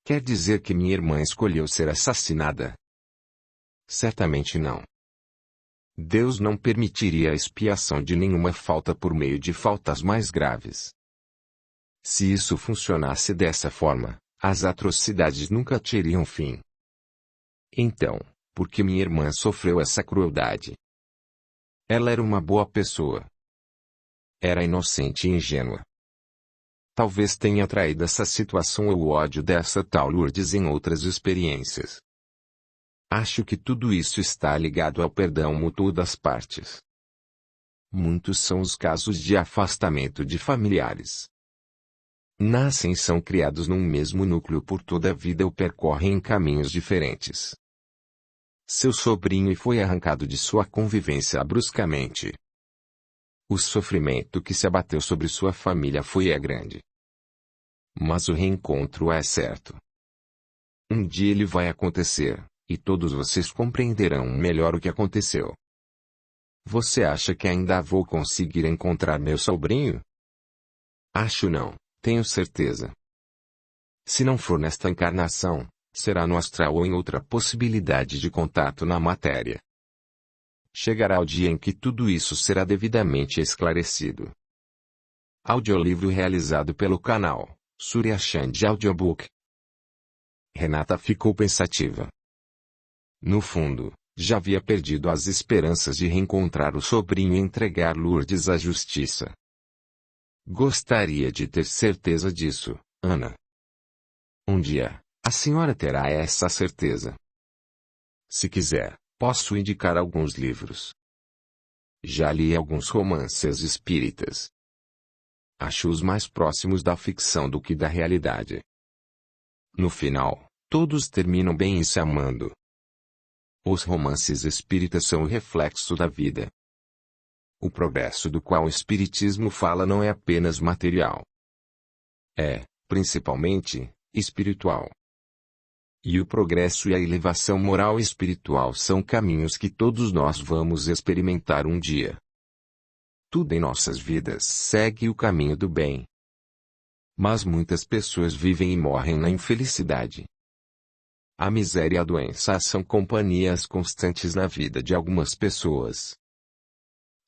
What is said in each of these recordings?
Quer dizer que minha irmã escolheu ser assassinada? Certamente não. Deus não permitiria a expiação de nenhuma falta por meio de faltas mais graves. Se isso funcionasse dessa forma, as atrocidades nunca teriam fim. Então, por que minha irmã sofreu essa crueldade? Ela era uma boa pessoa. Era inocente e ingênua. Talvez tenha traído essa situação ou o ódio dessa tal Lourdes em outras experiências. Acho que tudo isso está ligado ao perdão mútuo das partes. Muitos são os casos de afastamento de familiares. Nascem e são criados num mesmo núcleo por toda a vida ou percorrem em caminhos diferentes. Seu sobrinho foi arrancado de sua convivência bruscamente. O sofrimento que se abateu sobre sua família foi grande. Mas o reencontro é certo. Um dia ele vai acontecer, e todos vocês compreenderão melhor o que aconteceu. Você acha que ainda vou conseguir encontrar meu sobrinho? Acho não, tenho certeza. Se não for nesta encarnação, será no astral ou em outra possibilidade de contato na matéria. Chegará o dia em que tudo isso será devidamente esclarecido. Audiolivro realizado pelo canal Surya Chand Audiobook. Renata ficou pensativa. No fundo, já havia perdido as esperanças de reencontrar o sobrinho e entregar Lourdes à justiça. Gostaria de ter certeza disso, Ana. Um dia, a senhora terá essa certeza. Se quiser, posso indicar alguns livros. Já li alguns romances espíritas. Acho-os mais próximos da ficção do que da realidade. No final, todos terminam bem e se amando. Os romances espíritas são o reflexo da vida. O progresso do qual o espiritismo fala não é apenas material. É, principalmente, espiritual. E o progresso e a elevação moral e espiritual são caminhos que todos nós vamos experimentar um dia. Tudo em nossas vidas segue o caminho do bem. Mas muitas pessoas vivem e morrem na infelicidade. A miséria e a doença são companhias constantes na vida de algumas pessoas.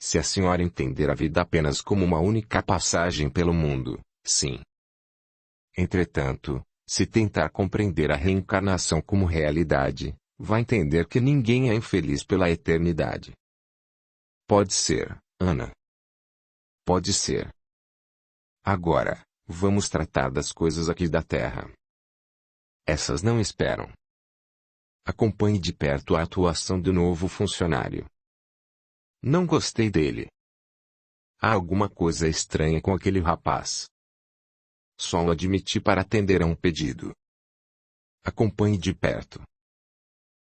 Se a senhora entender a vida apenas como uma única passagem pelo mundo, sim. Entretanto, se tentar compreender a reencarnação como realidade, vai entender que ninguém é infeliz pela eternidade. Pode ser, Ana. Pode ser. Agora, vamos tratar das coisas aqui da Terra. Essas não esperam. Acompanhe de perto a atuação do novo funcionário. Não gostei dele. Há alguma coisa estranha com aquele rapaz. Só o admiti para atender a um pedido. Acompanhe de perto.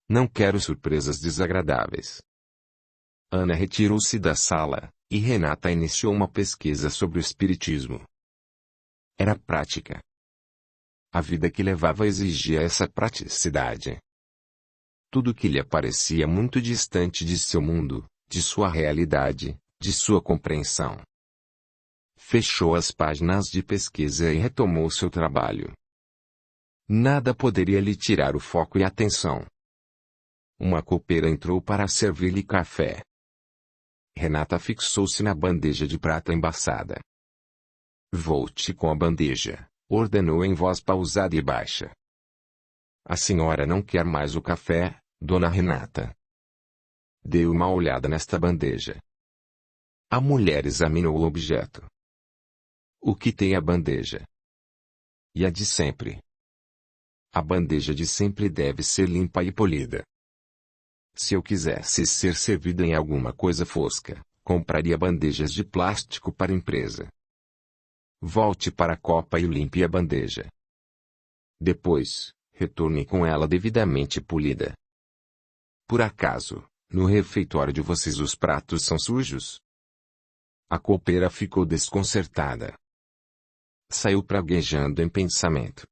Não quero surpresas desagradáveis. Ana retirou-se da sala, e Renata iniciou uma pesquisa sobre o espiritismo. Era prática. A vida que levava exigia essa praticidade. Tudo que lhe parecia muito distante de seu mundo, de sua realidade, de sua compreensão. Fechou as páginas de pesquisa e retomou seu trabalho. Nada poderia lhe tirar o foco e a atenção. Uma copeira entrou para servir-lhe café. Renata fixou-se na bandeja de prata embaçada. Volte com a bandeja, ordenou em voz pausada e baixa. A senhora não quer mais o café, dona Renata? Dê uma olhada nesta bandeja. A mulher examinou o objeto. O que tem a bandeja? E a de sempre? A bandeja de sempre deve ser limpa e polida. Se eu quisesse ser servida em alguma coisa fosca, compraria bandejas de plástico para a empresa. Volte para a copa e limpe a bandeja. Depois, retorne com ela devidamente polida. Por acaso, no refeitório de vocês os pratos são sujos? A copeira ficou desconcertada. Saiu praguejando em pensamento.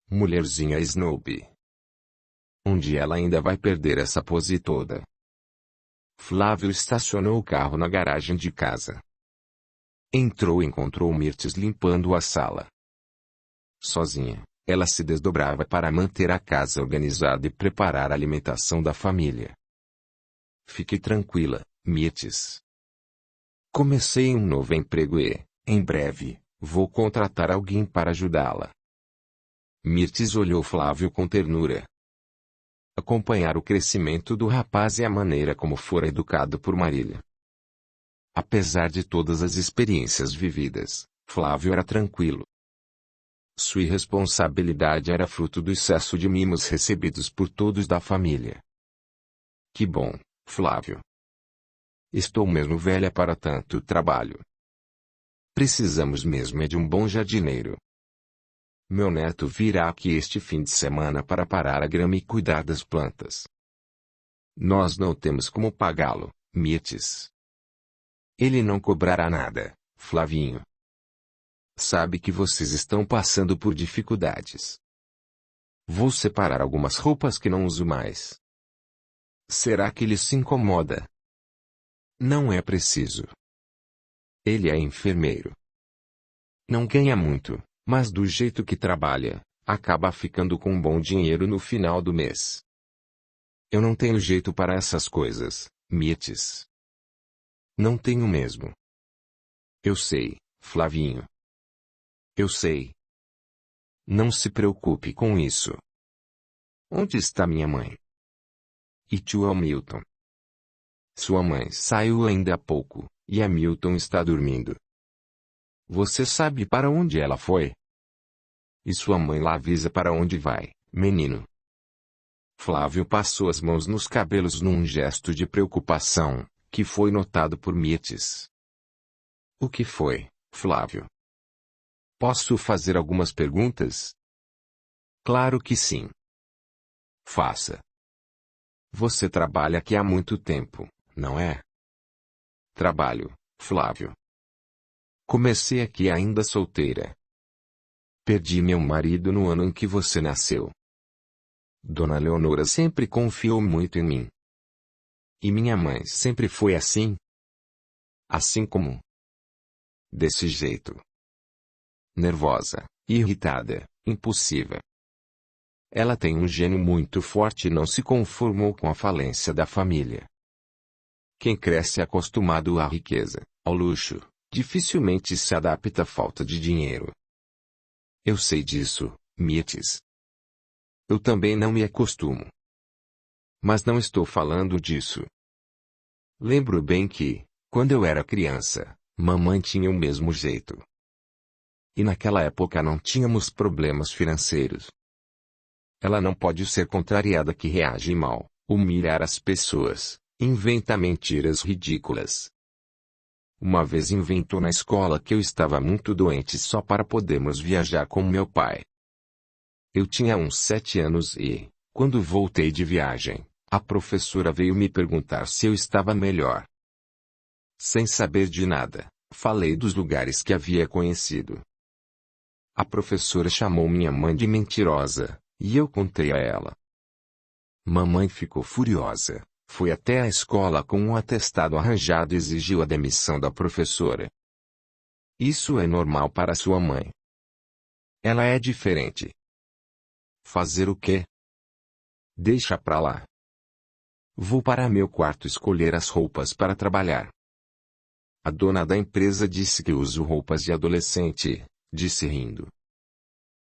Mulherzinha snob. Um dia ela ainda vai perder essa pose toda. Flávio estacionou o carro na garagem de casa. Entrou e encontrou Mirtes limpando a sala. Sozinha, Ela se desdobrava para manter a casa organizada e preparar a alimentação da família. Fique tranquila, Mirtes. Comecei um novo emprego e, em breve, vou contratar alguém para ajudá-la. Mirtes olhou Flávio com ternura. Acompanhar o crescimento do rapaz e a maneira como fora educado por Marília. Apesar de todas as experiências vividas, Flávio era tranquilo. Sua irresponsabilidade era fruto do excesso de mimos recebidos por todos da família. Que bom, Flávio. Estou mesmo velha para tanto trabalho. Precisamos mesmo é de um bom jardineiro. Meu neto virá aqui este fim de semana para parar a grama e cuidar das plantas. Nós não temos como pagá-lo, Mirtes. Ele não cobrará nada, Flavinho. Sabe que vocês estão passando por dificuldades. Vou separar algumas roupas que não uso mais. Será que ele se incomoda? Não é preciso. Ele é enfermeiro. Não ganha muito, mas do jeito que trabalha, acaba ficando com um bom dinheiro no final do mês. Eu não tenho jeito para essas coisas, Mirtes. Não tenho mesmo. Eu sei, Flavinho. Eu sei. Não se preocupe com isso. Onde está minha mãe? E tio Hamilton? Sua mãe saiu ainda há pouco, e Hamilton está dormindo. Você sabe para onde ela foi? E sua mãe lá avisa para onde vai, menino. Flávio passou as mãos nos cabelos num gesto de preocupação, que foi notado por Mirtes. O que foi, Flávio? Posso fazer algumas perguntas? Claro que sim. Faça. Você trabalha aqui há muito tempo, não é? Trabalho, Flávio. Comecei aqui ainda solteira. Perdi meu marido no ano em que você nasceu. Dona Leonora sempre confiou muito em mim. E minha mãe sempre foi assim? Assim como? Desse jeito. Nervosa, irritada, impulsiva. Ela tem um gênio muito forte e não se conformou com a falência da família. Quem cresce acostumado à riqueza, ao luxo, dificilmente se adapta à falta de dinheiro. Eu sei disso, Mirtes. Eu também não me acostumo. Mas não estou falando disso. Lembro bem que, quando eu era criança, mamãe tinha o mesmo jeito. E naquela época não tínhamos problemas financeiros. Ela não pode ser contrariada que reage mal, humilhar as pessoas, inventa mentiras ridículas. Uma vez inventou na escola que eu estava muito doente só para podermos viajar com meu pai. Eu tinha uns 7 anos e, quando voltei de viagem, a professora veio me perguntar se eu estava melhor. Sem saber de nada, falei dos lugares que havia conhecido. A professora chamou minha mãe de mentirosa, e eu contei a ela. Mamãe ficou furiosa, foi até a escola com um atestado arranjado e exigiu a demissão da professora. Isso é normal para sua mãe. Ela é diferente. Fazer o quê? Deixa pra lá. Vou para meu quarto escolher as roupas para trabalhar. A dona da empresa disse que uso roupas de adolescente, disse rindo.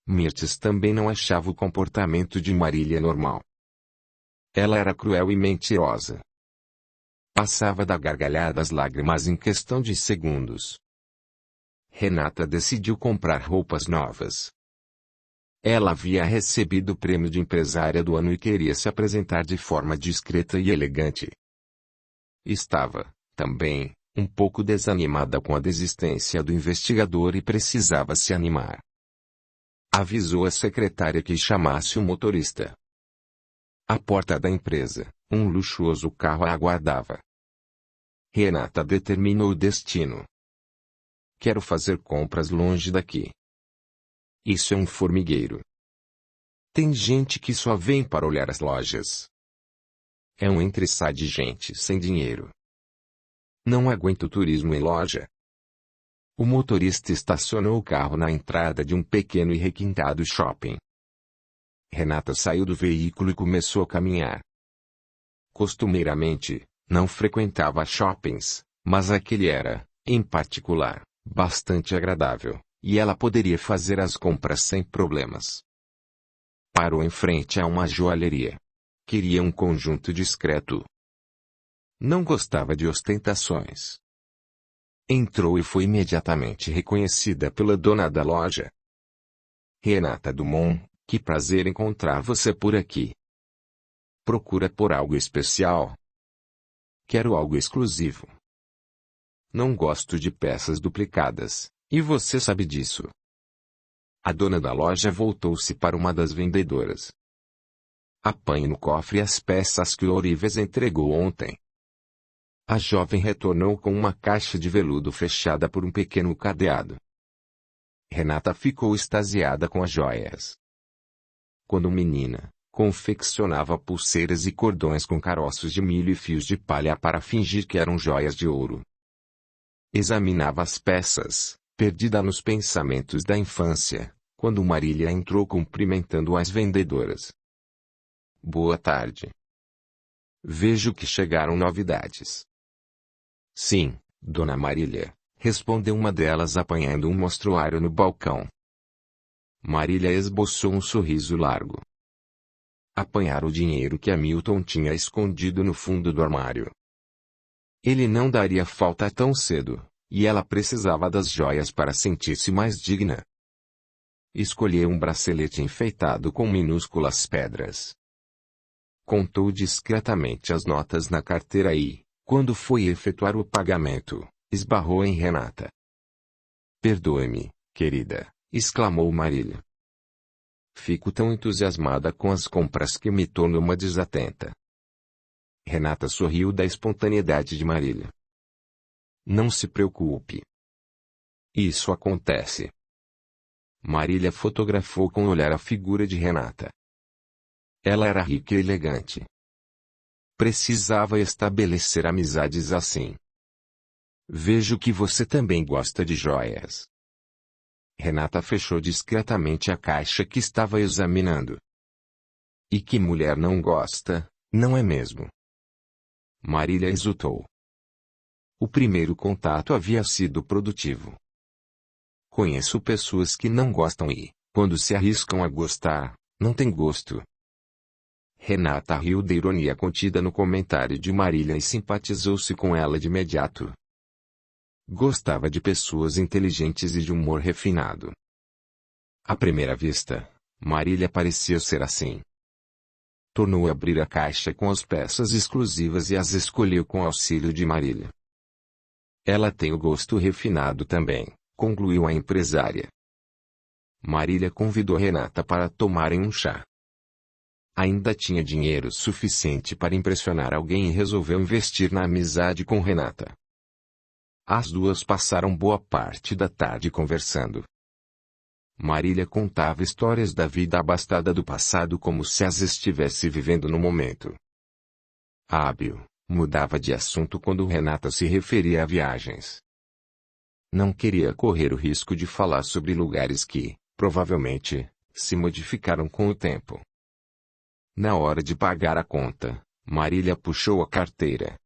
Mirtes também não achava o comportamento de Marília normal. Ela era cruel e mentirosa. Passava da gargalhada às lágrimas em questão de segundos. Renata decidiu comprar roupas novas. Ela havia recebido o prêmio de empresária do ano e queria se apresentar de forma discreta e elegante. Estava, também, um pouco desanimada com a desistência do investigador e precisava se animar. Avisou a secretária que chamasse o motorista. À porta da empresa, um luxuoso carro a aguardava. Renata determinou o destino. Quero fazer compras longe daqui. Isso é um formigueiro. Tem gente que só vem para olhar as lojas. É um entra e sai de gente sem dinheiro. Não aguento turismo em loja. O motorista estacionou o carro na entrada de um pequeno e requintado shopping. Renata saiu do veículo e começou a caminhar. Costumeiramente, não frequentava shoppings, mas aquele era, em particular, bastante agradável, e ela poderia fazer as compras sem problemas. Parou em frente a uma joalheria. Queria um conjunto discreto. Não gostava de ostentações. Entrou e foi imediatamente reconhecida pela dona da loja. Renata Dumont, que prazer encontrar você por aqui. Procura por algo especial? Quero algo exclusivo. Não gosto de peças duplicadas, e você sabe disso. A dona da loja voltou-se para uma das vendedoras. Apanhe no cofre as peças que o Ourives entregou ontem. A jovem retornou com uma caixa de veludo fechada por um pequeno cadeado. Renata ficou extasiada com as joias. Quando menina, confeccionava pulseiras e cordões com caroços de milho e fios de palha para fingir que eram joias de ouro. Examinava as peças, perdida nos pensamentos da infância, quando Marília entrou cumprimentando as vendedoras. Boa tarde. Vejo que chegaram novidades. Sim, dona Marília, respondeu uma delas apanhando um mostruário no balcão. Marília esboçou um sorriso largo. Apanhar o dinheiro que Hamilton tinha escondido no fundo do armário. Ele não daria falta tão cedo, e ela precisava das joias para sentir-se mais digna. Escolheu um bracelete enfeitado com minúsculas pedras. Contou discretamente as notas na carteira e, quando foi efetuar o pagamento, esbarrou em Renata. Perdoe-me, querida, exclamou Marília. Fico tão entusiasmada com as compras que me torno uma desatenta. Renata sorriu da espontaneidade de Marília. Não se preocupe. Isso acontece. Marília fotografou com o olhar a figura de Renata. Ela era rica e elegante. Precisava estabelecer amizades assim. Vejo que você também gosta de joias. Renata fechou discretamente a caixa que estava examinando. E que mulher não gosta, não é mesmo? Marília exultou. O primeiro contato havia sido produtivo. Conheço pessoas que não gostam e, quando se arriscam a gostar, não têm gosto. Renata riu da ironia contida no comentário de Marília e simpatizou-se com ela de imediato. Gostava de pessoas inteligentes e de humor refinado. À primeira vista, Marília parecia ser assim. Tornou a abrir a caixa com as peças exclusivas e as escolheu com auxílio de Marília. Ela tem o gosto refinado também, concluiu a empresária. Marília convidou Renata para tomarem um chá. Ainda tinha dinheiro suficiente para impressionar alguém e resolveu investir na amizade com Renata. As duas passaram boa parte da tarde conversando. Marília contava histórias da vida abastada do passado como se as estivesse vivendo no momento. Hábil, mudava de assunto quando Renata se referia a viagens. Não queria correr o risco de falar sobre lugares que, provavelmente, se modificaram com o tempo. Na hora de pagar a conta, Marília puxou a carteira.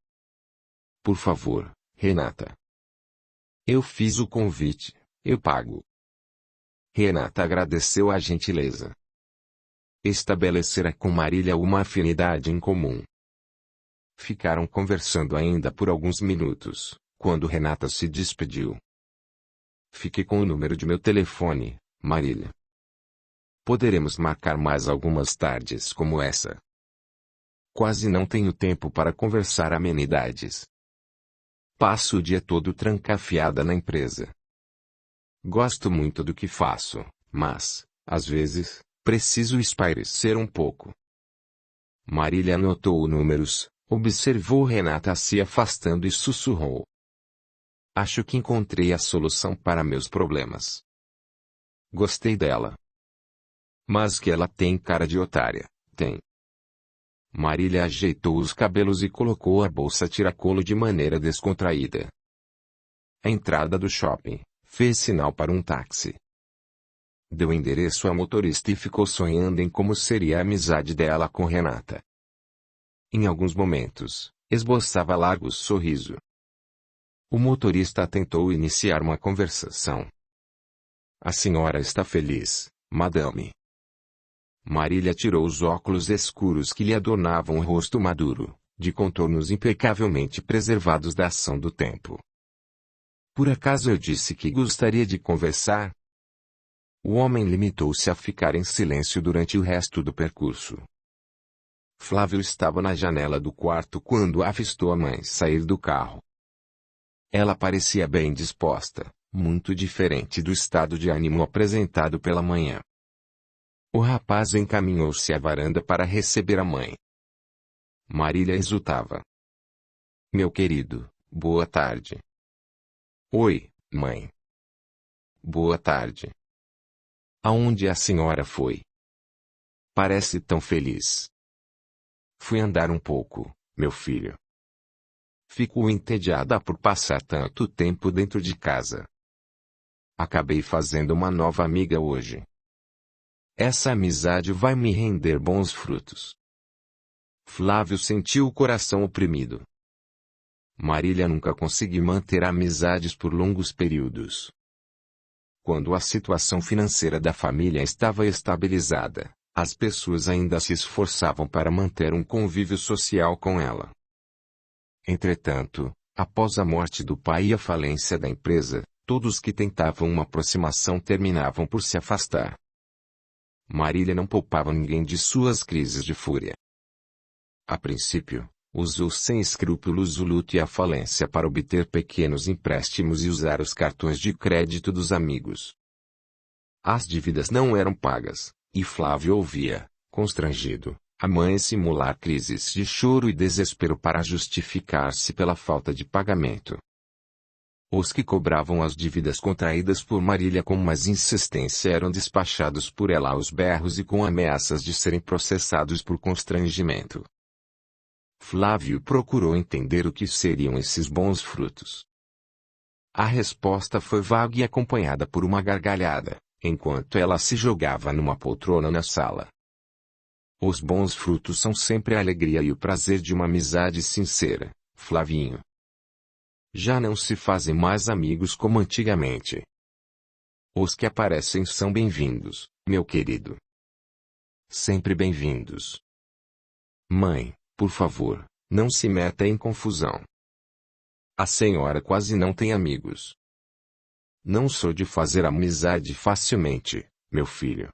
Por favor, Renata. Eu fiz o convite, eu pago. Renata agradeceu a gentileza. Estabelecera com Marília uma afinidade em comum. Ficaram conversando ainda por alguns minutos, quando Renata se despediu. Fique com o número de meu telefone, Marília. Poderemos marcar mais algumas tardes como essa. Quase não tenho tempo para conversar amenidades. Passo o dia todo trancafiada na empresa. Gosto muito do que faço, mas, às vezes, preciso espairecer um pouco. Marília anotou números, observou Renata se afastando e sussurrou. Acho que encontrei a solução para meus problemas. Gostei dela. Mas que ela tem cara de otária, tem. Marília ajeitou os cabelos e colocou a bolsa tiracolo de maneira descontraída. A entrada do shopping, Fez sinal para um táxi. Deu endereço ao motorista e ficou sonhando em como seria a amizade dela com Renata. Em alguns momentos, esboçava largo sorriso. O motorista tentou iniciar uma conversação. A senhora está feliz, madame? Marília tirou os óculos escuros que lhe adornavam o rosto maduro, de contornos impecavelmente preservados da ação do tempo. Por acaso eu disse que gostaria de conversar? O homem limitou-se a ficar em silêncio durante o resto do percurso. Flávio estava na janela do quarto quando avistou a mãe sair do carro. Ela parecia bem disposta, muito diferente do estado de ânimo apresentado pela manhã. O rapaz encaminhou-se à varanda para receber a mãe. Marília exultava. Meu querido, boa tarde. Oi, mãe. Boa tarde. Aonde a senhora foi? Parece tão feliz. Fui andar um pouco, meu filho. Fico entediada por passar tanto tempo dentro de casa. Acabei fazendo uma nova amiga hoje. Essa amizade vai me render bons frutos. Flávio sentiu o coração oprimido. Marília nunca conseguiu manter amizades por longos períodos. Quando a situação financeira da família estava estabilizada, as pessoas ainda se esforçavam para manter um convívio social com ela. Entretanto, após a morte do pai e a falência da empresa, todos que tentavam uma aproximação terminavam por se afastar. Marília não poupava ninguém de suas crises de fúria. A princípio, usou sem escrúpulos o luto e a falência para obter pequenos empréstimos e usar os cartões de crédito dos amigos. As dívidas não eram pagas, e Flávio ouvia, constrangido, a mãe simular crises de choro e desespero para justificar-se pela falta de pagamento. Os que cobravam as dívidas contraídas por Marília com mais insistência eram despachados por ela aos berros e com ameaças de serem processados por constrangimento. Flávio procurou entender o que seriam esses bons frutos. A resposta foi vaga e acompanhada por uma gargalhada, enquanto ela se jogava numa poltrona na sala. Os bons frutos são sempre a alegria e o prazer de uma amizade sincera, Flavinho. Já não se fazem mais amigos como antigamente. Os que aparecem são bem-vindos, meu querido. Sempre bem-vindos. Mãe, por favor, não se meta em confusão. A senhora quase não tem amigos. Não sou de fazer amizade facilmente, meu filho.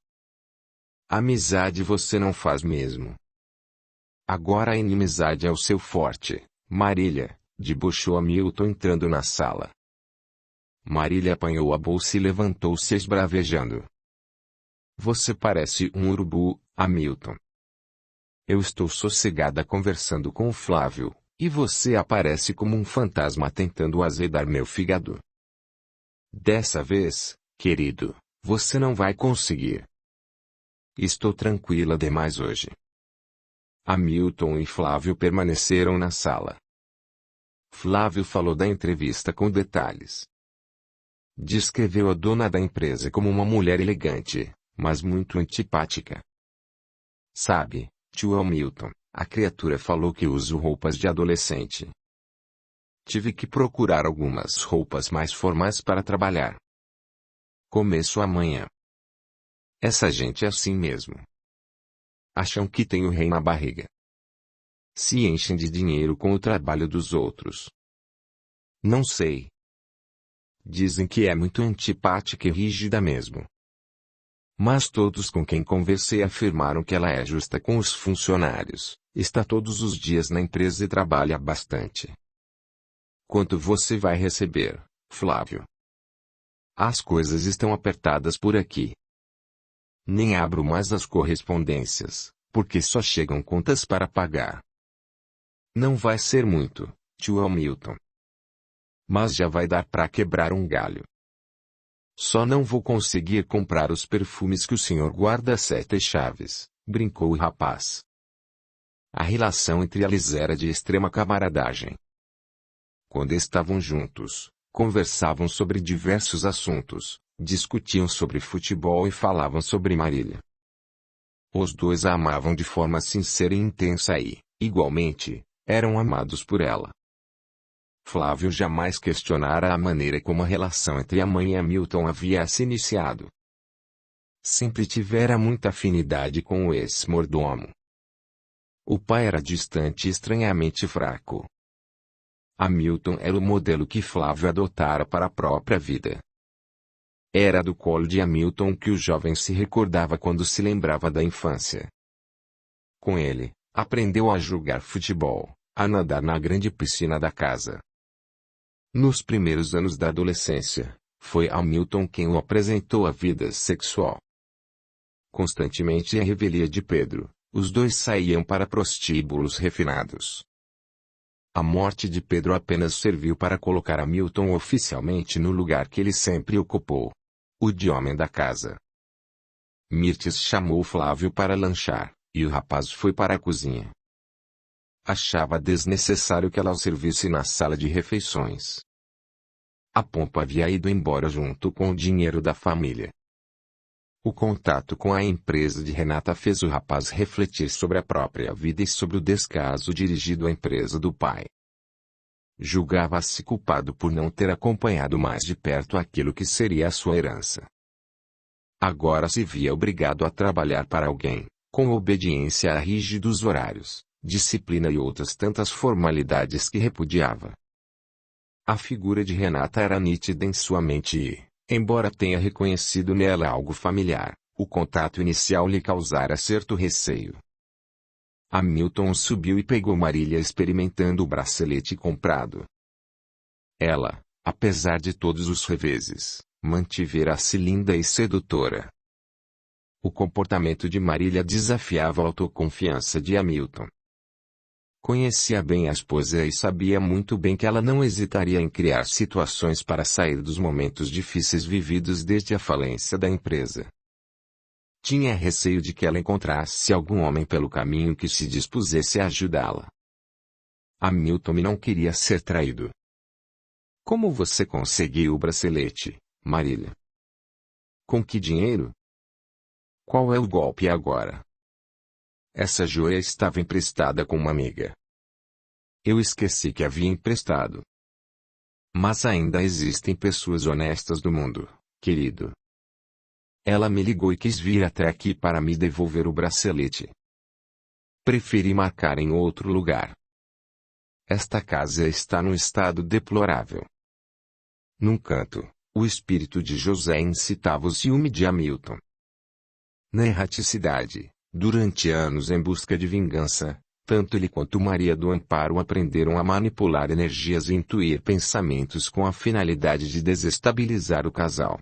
Amizade você não faz mesmo. Agora a inimizade é o seu forte, Marília. Debochou Hamilton entrando na sala. Marília apanhou a bolsa e levantou-se esbravejando. Você parece um urubu, Hamilton. Eu estou sossegada conversando com o Flávio, e você aparece como um fantasma tentando azedar meu fígado. Dessa vez, querido, você não vai conseguir. Estou tranquila demais hoje. Hamilton e Flávio permaneceram na sala. Flávio falou da entrevista com detalhes. Descreveu a dona da empresa como uma mulher elegante, mas muito antipática. Sabe, tio Hamilton, a criatura falou que uso roupas de adolescente. Tive que procurar algumas roupas mais formais para trabalhar. Começo amanhã. Essa gente é assim mesmo. Acham que tem o rei na barriga. Se enchem de dinheiro com o trabalho dos outros. Não sei. Dizem que é muito antipática e rígida mesmo. Mas todos com quem conversei afirmaram que ela é justa com os funcionários, está todos os dias na empresa e trabalha bastante. Quanto você vai receber, Flávio? As coisas estão apertadas por aqui. Nem abro mais as correspondências, porque só chegam contas para pagar. Não vai ser muito, tio Hamilton. Mas já vai dar para quebrar um galho. Só não vou conseguir comprar os perfumes que o senhor guarda a 7 chaves, brincou o rapaz. A relação entre eles era de extrema camaradagem. Quando estavam juntos, Conversavam sobre diversos assuntos, discutiam sobre futebol e falavam sobre Marília. Os dois a amavam de forma sincera e intensa e, igualmente, eram amados por ela. Flávio jamais questionara a maneira como a relação entre a mãe e Hamilton havia se iniciado. Sempre tivera muita afinidade com o ex-mordomo. O pai era distante e estranhamente fraco. Hamilton era o modelo que Flávio adotara para a própria vida. Era do colo de Hamilton que o jovem se recordava quando se lembrava da infância. Com ele, aprendeu a jogar futebol, a nadar na grande piscina da casa. Nos primeiros anos da adolescência, foi Hamilton quem o apresentou à vida sexual. Constantemente à revelia de Pedro, os dois saíam para prostíbulos refinados. A morte de Pedro apenas serviu para colocar Hamilton oficialmente no lugar que ele sempre ocupou: o de homem da casa. Mirtes chamou Flávio para lanchar, e o rapaz foi para a cozinha. Achava desnecessário que ela o servisse na sala de refeições. A pompa havia ido embora junto com o dinheiro da família. O contato com a empresa de Renata fez o rapaz refletir sobre a própria vida e sobre o descaso dirigido à empresa do pai. Julgava-se culpado por não ter acompanhado mais de perto aquilo que seria a sua herança. Agora se via obrigado a trabalhar para alguém, com obediência a rígidos horários, disciplina e outras tantas formalidades que repudiava. A figura de Renata era nítida em sua mente e, embora tenha reconhecido nela algo familiar, o contato inicial lhe causara certo receio. Hamilton subiu e pegou Marília experimentando o bracelete comprado. Ela, apesar de todos os reveses, mantivera-se linda e sedutora. O comportamento de Marília desafiava a autoconfiança de Hamilton. Conhecia bem a esposa e sabia muito bem que ela não hesitaria em criar situações para sair dos momentos difíceis vividos desde a falência da empresa. Tinha receio de que ela encontrasse algum homem pelo caminho que se dispusesse a ajudá-la. Hamilton não queria ser traído. Como você conseguiu o bracelete, Marília? Com que dinheiro? Qual é o golpe agora? Essa joia estava emprestada com uma amiga. Eu esqueci que havia emprestado. Mas ainda existem pessoas honestas no mundo, querido. Ela me ligou e quis vir até aqui para me devolver o bracelete. Preferi marcar em outro lugar. Esta casa está num estado deplorável. Num canto, o espírito de José incitava o ciúme de Hamilton. Na erraticidade, durante anos em busca de vingança, tanto ele quanto Maria do Amparo aprenderam a manipular energias e intuir pensamentos com a finalidade de desestabilizar o casal.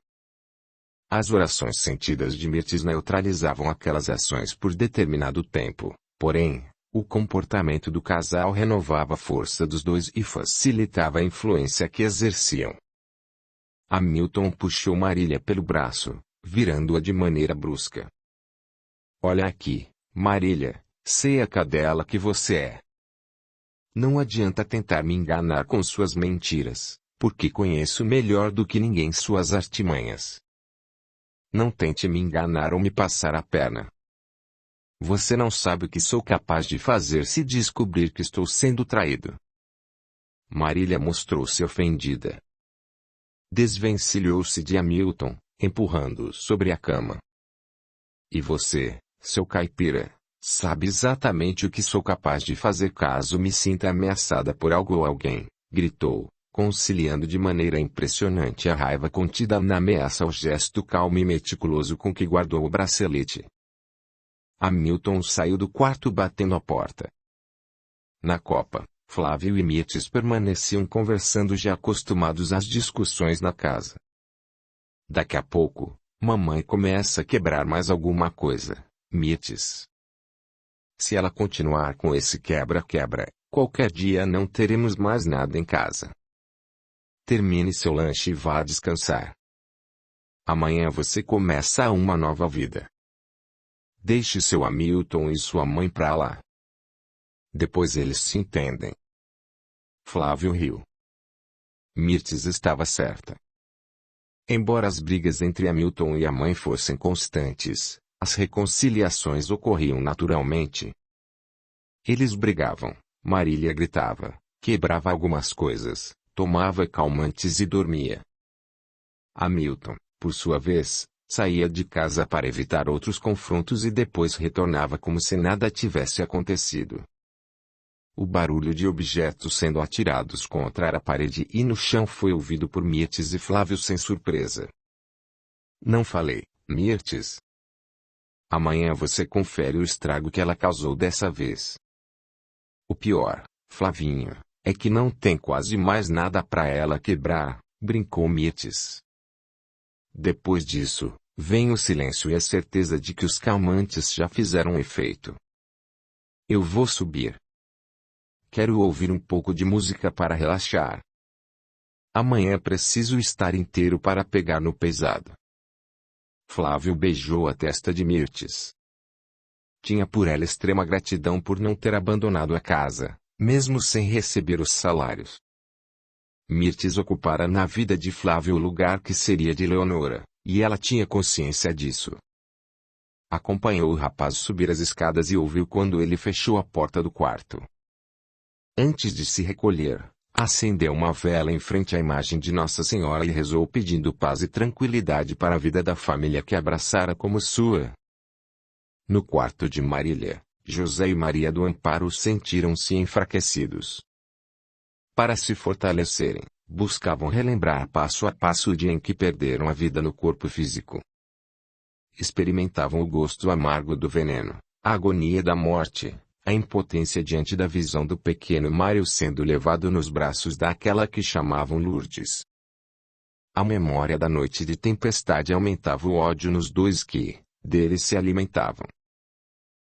As orações sentidas de Mirtes neutralizavam aquelas ações por determinado tempo, porém, o comportamento do casal renovava a força dos dois e facilitava a influência que exerciam. Hamilton puxou Marília pelo braço, virando-a de maneira brusca. Olha aqui, Marília, sei a cadela que você é. Não adianta tentar me enganar com suas mentiras, porque conheço melhor do que ninguém suas artimanhas. Não tente me enganar ou me passar a perna. Você não sabe o que sou capaz de fazer se descobrir que estou sendo traído. Marília mostrou-se ofendida. Desvencilhou-se de Hamilton, empurrando-o sobre a cama. E você, seu caipira, sabe exatamente o que sou capaz de fazer caso me sinta ameaçada por algo ou alguém, gritou, conciliando de maneira impressionante a raiva contida na ameaça ao gesto calmo e meticuloso com que guardou o bracelete. Hamilton saiu do quarto batendo a porta. Na copa, Flávio e Mirtes permaneciam conversando já acostumados às discussões na casa. Daqui a pouco, mamãe começa a quebrar mais alguma coisa, Mirtes. Se ela continuar com esse quebra-quebra, qualquer dia não teremos mais nada em casa. Termine seu lanche e vá descansar. Amanhã você começa uma nova vida. Deixe seu Hamilton e sua mãe pra lá. Depois eles se entendem. Flávio riu. Mirtes estava certa. Embora as brigas entre Hamilton e a mãe fossem constantes, as reconciliações ocorriam naturalmente. Eles brigavam, Marília gritava, quebrava algumas coisas, tomava calmantes e dormia. Hamilton, por sua vez, saía de casa para evitar outros confrontos e depois retornava como se nada tivesse acontecido. O barulho de objetos sendo atirados contra a parede e no chão foi ouvido por Mirtes e Flávio sem surpresa. Não falei, Mirtes. Amanhã você confere o estrago que ela causou dessa vez. O pior, Flavinho, é que não tem quase mais nada para ela quebrar, brincou Mirtes. Depois disso, vem o silêncio e a certeza de que os calmantes já fizeram efeito. Eu vou subir. Quero ouvir um pouco de música para relaxar. Amanhã preciso estar inteiro para pegar no pesado. Flávio beijou a testa de Mirtes. Tinha por ela extrema gratidão por não ter abandonado a casa, mesmo sem receber os salários. Mirtes ocupara na vida de Flávio o lugar que seria de Leonora, e ela tinha consciência disso. Acompanhou o rapaz subir as escadas e ouviu quando ele fechou a porta do quarto. Antes de se recolher, acendeu uma vela em frente à imagem de Nossa Senhora e rezou pedindo paz e tranquilidade para a vida da família que abraçara como sua. No quarto de Marília, José e Maria do Amparo sentiram-se enfraquecidos. Para se fortalecerem, buscavam relembrar passo a passo o dia em que perderam a vida no corpo físico. Experimentavam o gosto amargo do veneno, a agonia da morte, a impotência diante da visão do pequeno Mário sendo levado nos braços daquela que chamavam Lourdes. A memória da noite de tempestade aumentava o ódio nos dois que, dele se alimentavam.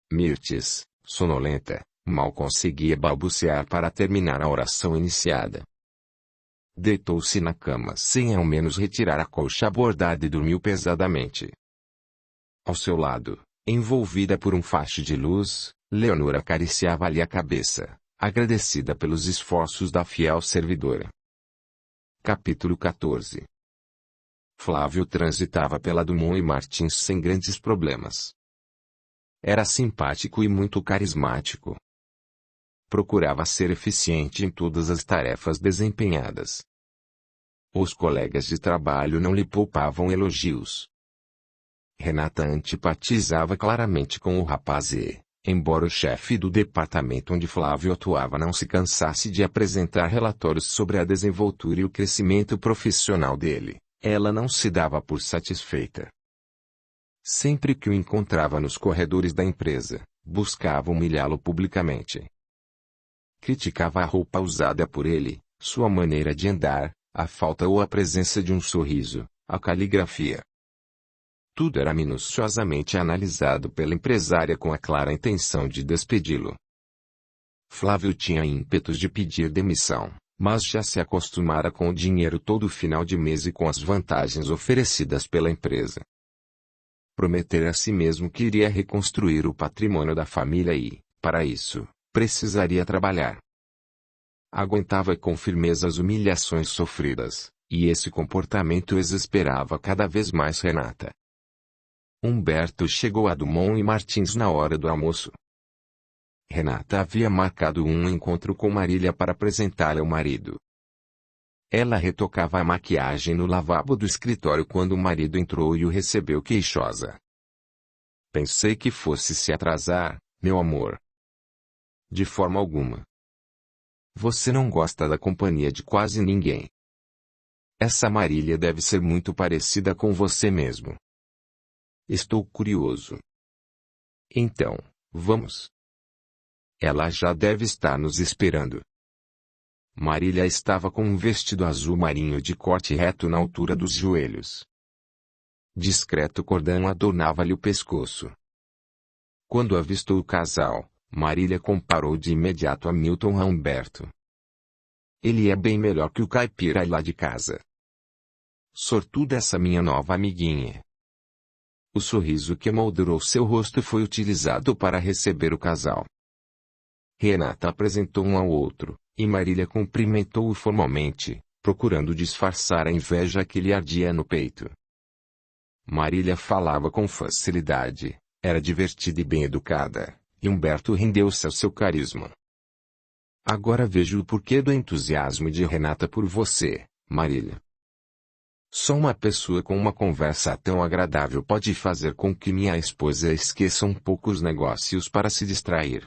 Mirtes, sonolenta, mal conseguia balbuciar para terminar a oração iniciada. Deitou-se na cama sem ao menos retirar a colcha bordada e dormiu pesadamente. Ao seu lado, envolvida por um facho de luz, Leonora acariciava-lhe a cabeça, agradecida pelos esforços da fiel servidora. Capítulo 14. Flávio transitava pela Dumont e Martins sem grandes problemas. Era simpático e muito carismático. Procurava ser eficiente em todas as tarefas desempenhadas. Os colegas de trabalho não lhe poupavam elogios. Renata antipatizava claramente com o rapaz e, embora o chefe do departamento onde Flávio atuava não se cansasse de apresentar relatórios sobre a desenvoltura e o crescimento profissional dele, ela não se dava por satisfeita. Sempre que o encontrava nos corredores da empresa, buscava humilhá-lo publicamente. Criticava a roupa usada por ele, sua maneira de andar, a falta ou a presença de um sorriso, a caligrafia. Tudo era minuciosamente analisado pela empresária com a clara intenção de despedi-lo. Flávio tinha ímpetos de pedir demissão, mas já se acostumara com o dinheiro todo final de mês e com as vantagens oferecidas pela empresa. Prometera a si mesmo que iria reconstruir o patrimônio da família e, para isso, precisaria trabalhar. Aguentava com firmeza as humilhações sofridas, e esse comportamento exasperava cada vez mais Renata. Humberto chegou a Dumont e Martins na hora do almoço. Renata havia marcado um encontro com Marília para apresentá-la ao marido. Ela retocava a maquiagem no lavabo do escritório quando o marido entrou e o recebeu queixosa. Pensei que fosse se atrasar, meu amor. De forma alguma. Você não gosta da companhia de quase ninguém. Essa Marília deve ser muito parecida com você mesmo. Estou curioso. Então, vamos. Ela já deve estar nos esperando. Marília estava com um vestido azul marinho de corte reto na altura dos joelhos. Discreto cordão adornava-lhe o pescoço. Quando avistou o casal, Marília comparou de imediato Hamilton a Humberto. Ele é bem melhor que o caipira lá de casa. Sortuda essa minha nova amiguinha. O sorriso que moldurou seu rosto foi utilizado para receber o casal. Renata apresentou um ao outro, e Marília cumprimentou-o formalmente, procurando disfarçar a inveja que lhe ardia no peito. Marília falava com facilidade, era divertida e bem educada, e Humberto rendeu-se ao seu carisma. Agora vejo o porquê do entusiasmo de Renata por você, Marília. Só uma pessoa com uma conversa tão agradável pode fazer com que minha esposa esqueça um pouco os negócios para se distrair.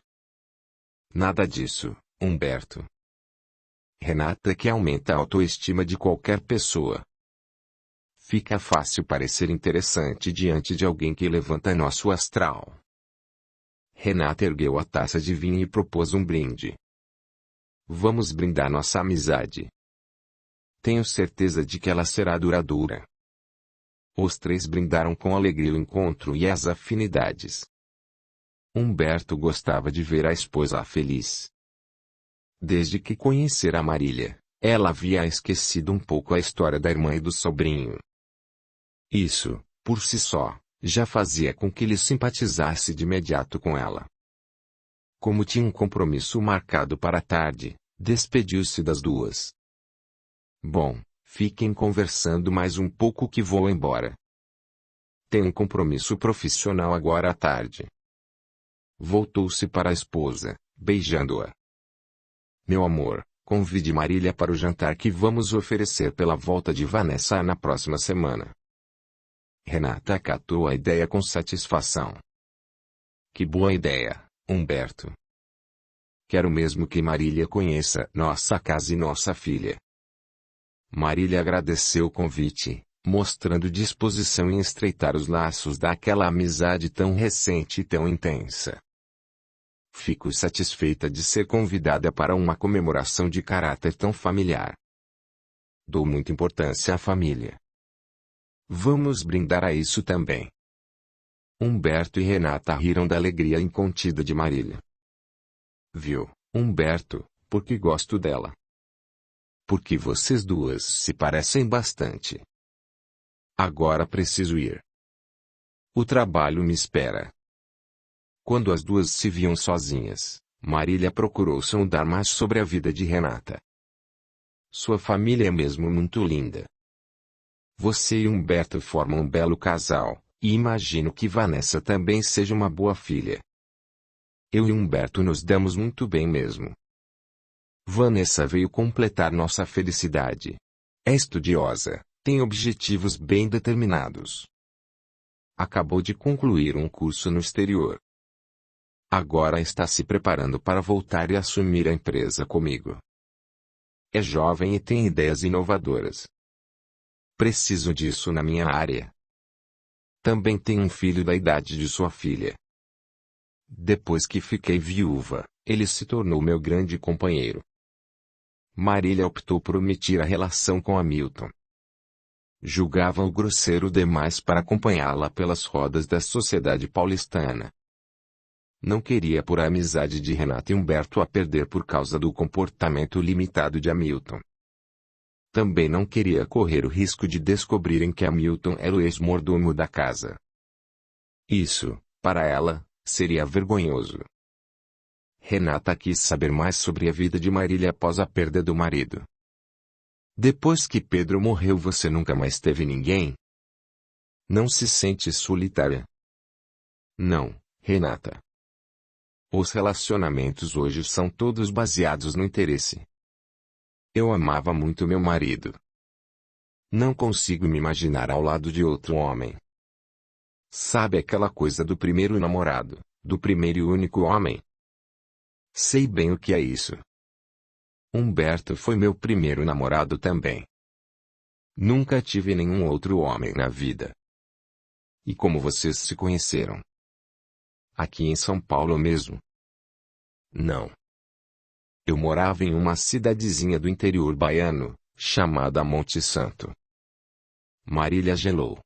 Nada disso, Humberto. Renata que aumenta a autoestima de qualquer pessoa. Fica fácil parecer interessante diante de alguém que levanta nosso astral. Renata ergueu a taça de vinho e propôs um brinde. Vamos brindar nossa amizade. Tenho certeza de que ela será duradoura. Os três brindaram com alegria o encontro e as afinidades. Humberto gostava de ver a esposa feliz. Desde que conhecera Marília, ela havia esquecido um pouco a história da irmã e do sobrinho. Isso, por si só, já fazia com que ele simpatizasse de imediato com ela. Como tinha um compromisso marcado para a tarde, despediu-se das duas. Bom, fiquem conversando mais um pouco que vou embora. Tenho um compromisso profissional agora à tarde. Voltou-se para a esposa, beijando-a. Meu amor, convide Marília para o jantar que vamos oferecer pela volta de Vanessa na próxima semana. Renata acatou a ideia com satisfação. Que boa ideia, Humberto. Quero mesmo que Marília conheça nossa casa e nossa filha. Marília agradeceu o convite, mostrando disposição em estreitar os laços daquela amizade tão recente e tão intensa. Fico satisfeita de ser convidada para uma comemoração de caráter tão familiar. Dou muita importância à família. Vamos brindar a isso também. Humberto e Renata riram da alegria incontida de Marília. Viu, Humberto, porque gosto dela. Porque vocês duas se parecem bastante. Agora preciso ir. O trabalho me espera. Quando as duas se viam sozinhas, Marília procurou sondar mais sobre a vida de Renata. Sua família é mesmo muito linda. Você e Humberto formam um belo casal, e imagino que Vanessa também seja uma boa filha. Eu e Humberto nos damos muito bem mesmo. Vanessa veio completar nossa felicidade. É estudiosa, tem objetivos bem determinados. Acabou de concluir um curso no exterior. Agora está se preparando para voltar e assumir a empresa comigo. É jovem e tem ideias inovadoras. Preciso disso na minha área. Também tem um filho da idade de sua filha. Depois que fiquei viúva, ele se tornou meu grande companheiro. Marília optou por omitir a relação com Hamilton. Julgava-o grosseiro demais para acompanhá-la pelas rodas da sociedade paulistana. Não queria pôr a amizade de Renata e Humberto a perder por causa do comportamento limitado de Hamilton. Também não queria correr o risco de descobrirem que Hamilton era o ex-mordomo da casa. Isso, para ela, seria vergonhoso. Renata quis saber mais sobre a vida de Marília após a perda do marido. Depois que Pedro morreu, você nunca mais teve ninguém? Não se sente solitária? Não, Renata. Os relacionamentos hoje são todos baseados no interesse. Eu amava muito meu marido. Não consigo me imaginar ao lado de outro homem. Sabe aquela coisa do primeiro namorado, do primeiro e único homem? Sei bem o que é isso. Humberto foi meu primeiro namorado também. Nunca tive nenhum outro homem na vida. E como vocês se conheceram? Aqui em São Paulo mesmo? Não. Eu morava em uma cidadezinha do interior baiano, chamada Monte Santo. Marília gelou.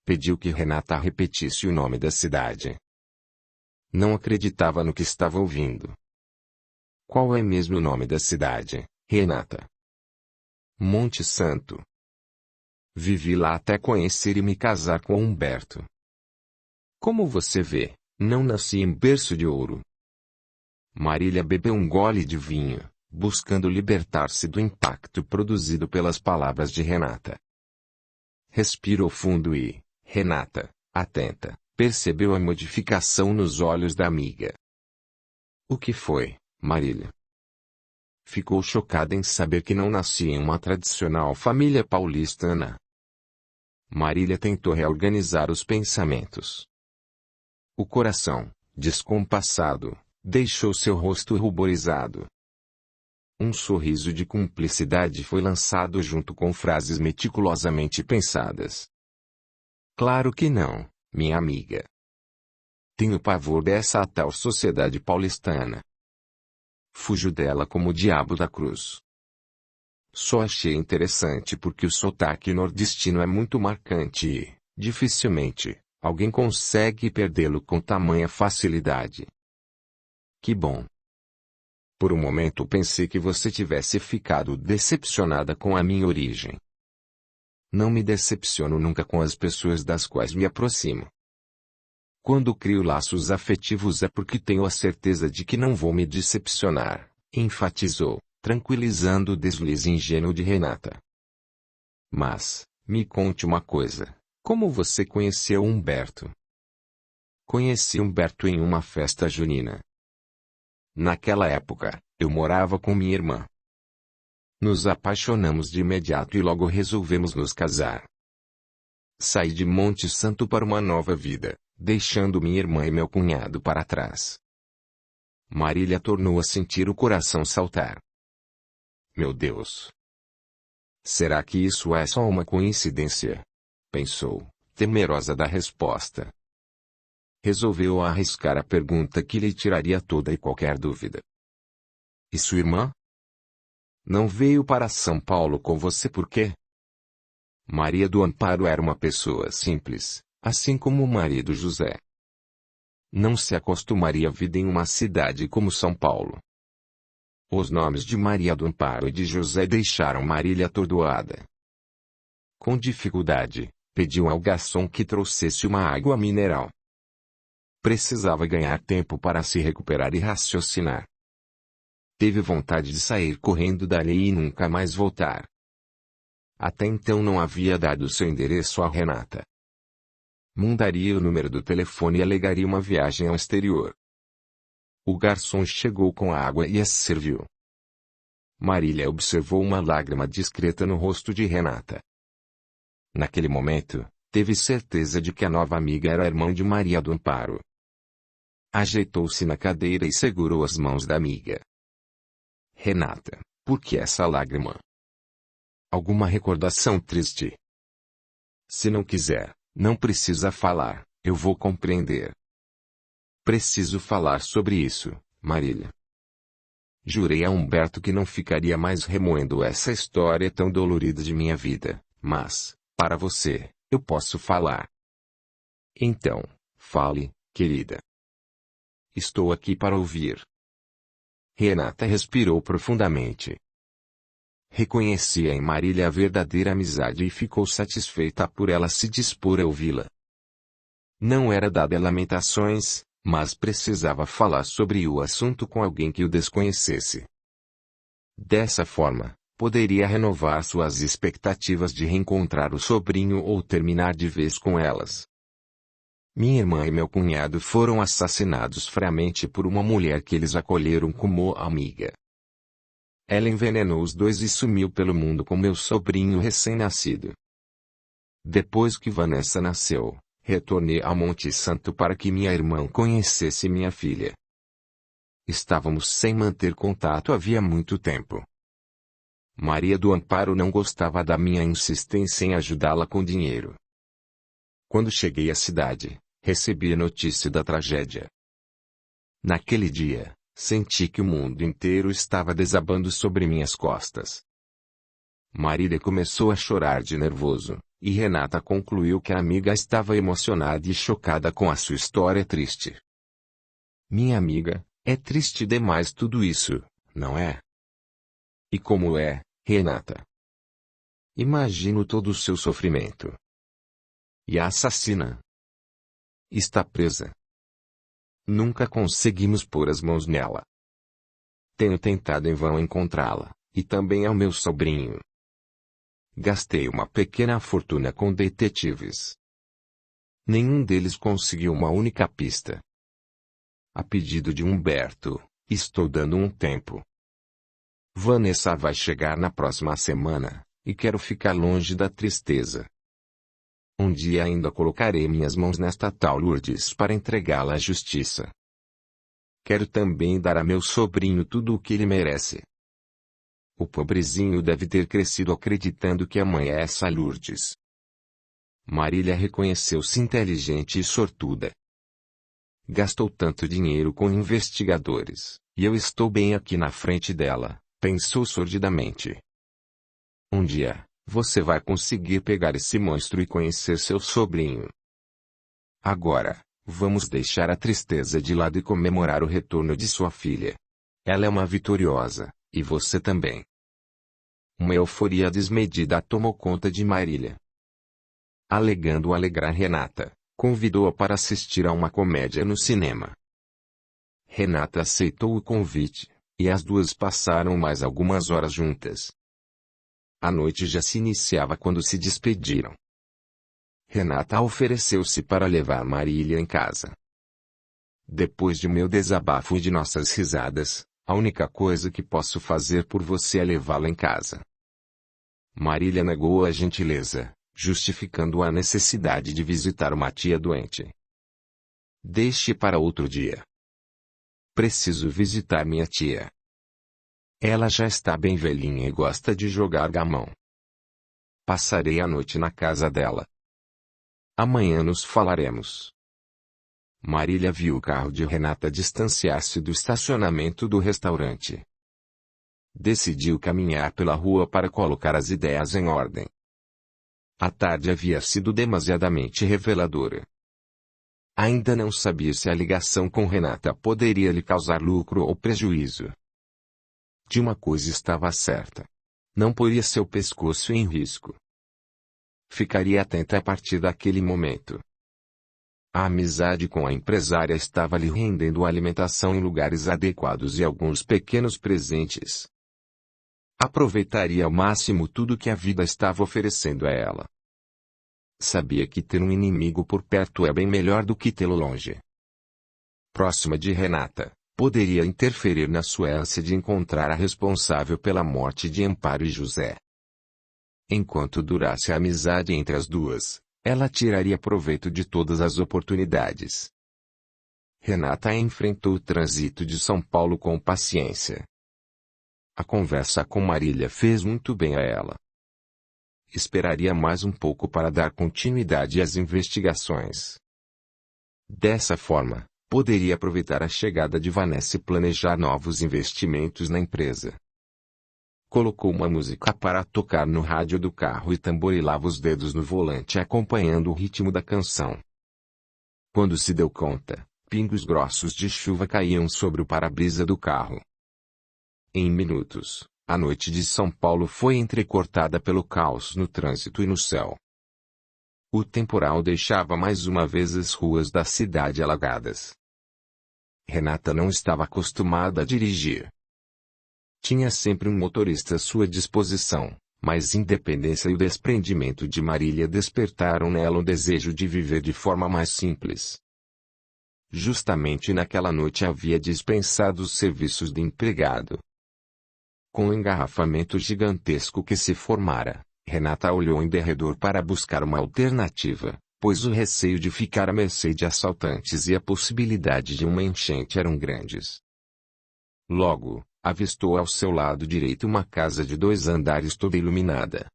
Pediu que Renata repetisse o nome da cidade. Não acreditava no que estava ouvindo. Qual é mesmo o nome da cidade, Renata? Monte Santo. Vivi lá até conhecer e me casar com Humberto. Como você vê, não nasci em berço de ouro. Marília bebeu um gole de vinho, buscando libertar-se do impacto produzido pelas palavras de Renata. Respirou fundo e, Renata, atenta, percebeu a modificação nos olhos da amiga. O que foi, Marília? Ficou chocada em saber que não nascia em uma tradicional família paulistana. Marília tentou reorganizar os pensamentos. O coração, descompassado, deixou seu rosto ruborizado. Um sorriso de cumplicidade foi lançado junto com frases meticulosamente pensadas. Claro que não, minha amiga. Tenho pavor dessa tal sociedade paulistana. Fujo dela como o diabo da cruz. Só achei interessante porque o sotaque nordestino é muito marcante e, dificilmente, alguém consegue perdê-lo com tamanha facilidade. Que bom. Por um momento pensei que você tivesse ficado decepcionada com a minha origem. Não me decepciono nunca com as pessoas das quais me aproximo. Quando crio laços afetivos é porque tenho a certeza de que não vou me decepcionar, enfatizou, tranquilizando o deslize ingênuo de Renata. Mas, me conte uma coisa, como você conheceu Humberto? Conheci Humberto em uma festa junina. Naquela época, eu morava com minha irmã. Nos apaixonamos de imediato e logo resolvemos nos casar. Saí de Monte Santo para uma nova vida, deixando minha irmã e meu cunhado para trás. Marília tornou a sentir o coração saltar. Meu Deus! Será que isso é só uma coincidência? Pensou, temerosa da resposta. Resolveu arriscar a pergunta que lhe tiraria toda e qualquer dúvida. E sua irmã? Não veio para São Paulo com você por quê? Maria do Amparo era uma pessoa simples, assim como o marido José. Não se acostumaria a vida em uma cidade como São Paulo. Os nomes de Maria do Amparo e de José deixaram Marília atordoada. Com dificuldade, pediu ao garçom que trouxesse uma água mineral. Precisava ganhar tempo para se recuperar e raciocinar. Teve vontade de sair correndo dali e nunca mais voltar. Até então não havia dado seu endereço a Renata. Mudaria o número do telefone e alegaria uma viagem ao exterior. O garçom chegou com a água e a serviu. Marília observou uma lágrima discreta no rosto de Renata. Naquele momento, teve certeza de que a nova amiga era a irmã de Maria do Amparo. Ajeitou-se na cadeira e segurou as mãos da amiga. Renata, por que essa lágrima? Alguma recordação triste? Se não quiser, não precisa falar, eu vou compreender. Preciso falar sobre isso, Marília. Jurei a Humberto que não ficaria mais remoendo essa história tão dolorida de minha vida, mas, para você, eu posso falar. Então, fale, querida. Estou aqui para ouvir. Renata respirou profundamente. Reconhecia em Marília a verdadeira amizade e ficou satisfeita por ela se dispor a ouvi-la. Não era dada a lamentações, mas precisava falar sobre o assunto com alguém que o desconhecesse. Dessa forma, poderia renovar suas expectativas de reencontrar o sobrinho ou terminar de vez com elas. Minha irmã e meu cunhado foram assassinados friamente por uma mulher que eles acolheram como amiga. Ela envenenou os dois e sumiu pelo mundo com meu sobrinho recém-nascido. Depois que Vanessa nasceu, retornei a Monte Santo para que minha irmã conhecesse minha filha. Estávamos sem manter contato havia muito tempo. Maria do Amparo não gostava da minha insistência em ajudá-la com dinheiro. Quando cheguei à cidade, recebi a notícia da tragédia. Naquele dia, senti que o mundo inteiro estava desabando sobre minhas costas. Marília começou a chorar de nervoso, e Renata concluiu que a amiga estava emocionada e chocada com a sua história triste. Minha amiga, é triste demais tudo isso, não é? E como é, Renata? Imagino todo o seu sofrimento. E a assassina? Está presa. Nunca conseguimos pôr as mãos nela. Tenho tentado em vão encontrá-la, e também ao meu sobrinho. Gastei uma pequena fortuna com detetives. Nenhum deles conseguiu uma única pista. A pedido de Humberto, estou dando um tempo. Vanessa vai chegar na próxima semana, e quero ficar longe da tristeza. Um dia ainda colocarei minhas mãos nesta tal Lourdes para entregá-la à justiça. Quero também dar a meu sobrinho tudo o que ele merece. O pobrezinho deve ter crescido acreditando que a mãe é essa Lourdes. Marília reconheceu-se inteligente e sortuda. Gastou tanto dinheiro com investigadores, e eu estou bem aqui na frente dela, pensou sordidamente. Um dia, você vai conseguir pegar esse monstro e conhecer seu sobrinho. Agora, vamos deixar a tristeza de lado e comemorar o retorno de sua filha. Ela é uma vitoriosa, e você também. Uma euforia desmedida tomou conta de Marília. Alegando alegrar Renata, convidou-a para assistir a uma comédia no cinema. Renata aceitou o convite, e as duas passaram mais algumas horas juntas. A noite já se iniciava quando se despediram. Renata ofereceu-se para levar Marília em casa. Depois de meu desabafo e de nossas risadas, a única coisa que posso fazer por você é levá-la em casa. Marília negou a gentileza, justificando a necessidade de visitar uma tia doente. Deixe para outro dia. Preciso visitar minha tia. Ela já está bem velhinha e gosta de jogar gamão. Passarei a noite na casa dela. Amanhã nos falaremos. Marília viu o carro de Renata distanciar-se do estacionamento do restaurante. Decidiu caminhar pela rua para colocar as ideias em ordem. A tarde havia sido demasiadamente reveladora. Ainda não sabia se a ligação com Renata poderia lhe causar lucro ou prejuízo. De uma coisa estava certa. Não poria seu pescoço em risco. Ficaria atenta a partir daquele momento. A amizade com a empresária estava lhe rendendo alimentação em lugares adequados e alguns pequenos presentes. Aproveitaria ao máximo tudo que a vida estava oferecendo a ela. Sabia que ter um inimigo por perto é bem melhor do que tê-lo longe. Próxima de Renata, poderia interferir na sua ânsia de encontrar a responsável pela morte de Amparo e José. Enquanto durasse a amizade entre as duas, ela tiraria proveito de todas as oportunidades. Renata enfrentou o trânsito de São Paulo com paciência. A conversa com Marília fez muito bem a ela. Esperaria mais um pouco para dar continuidade às investigações. Dessa forma, poderia aproveitar a chegada de Vanessa e planejar novos investimentos na empresa. Colocou uma música para tocar no rádio do carro e tamborilava os dedos no volante acompanhando o ritmo da canção. Quando se deu conta, pingos grossos de chuva caíam sobre o para-brisa do carro. Em minutos, a noite de São Paulo foi entrecortada pelo caos no trânsito e no céu. O temporal deixava mais uma vez as ruas da cidade alagadas. Renata não estava acostumada a dirigir. Tinha sempre um motorista à sua disposição, mas a independência e o desprendimento de Marília despertaram nela um desejo de viver de forma mais simples. Justamente naquela noite havia dispensado os serviços de empregado. Com o engarrafamento gigantesco que se formara, Renata olhou em derredor para buscar uma alternativa, pois o receio de ficar à mercê de assaltantes e a possibilidade de uma enchente eram grandes. Logo, avistou ao seu lado direito uma casa de 2 andares toda iluminada.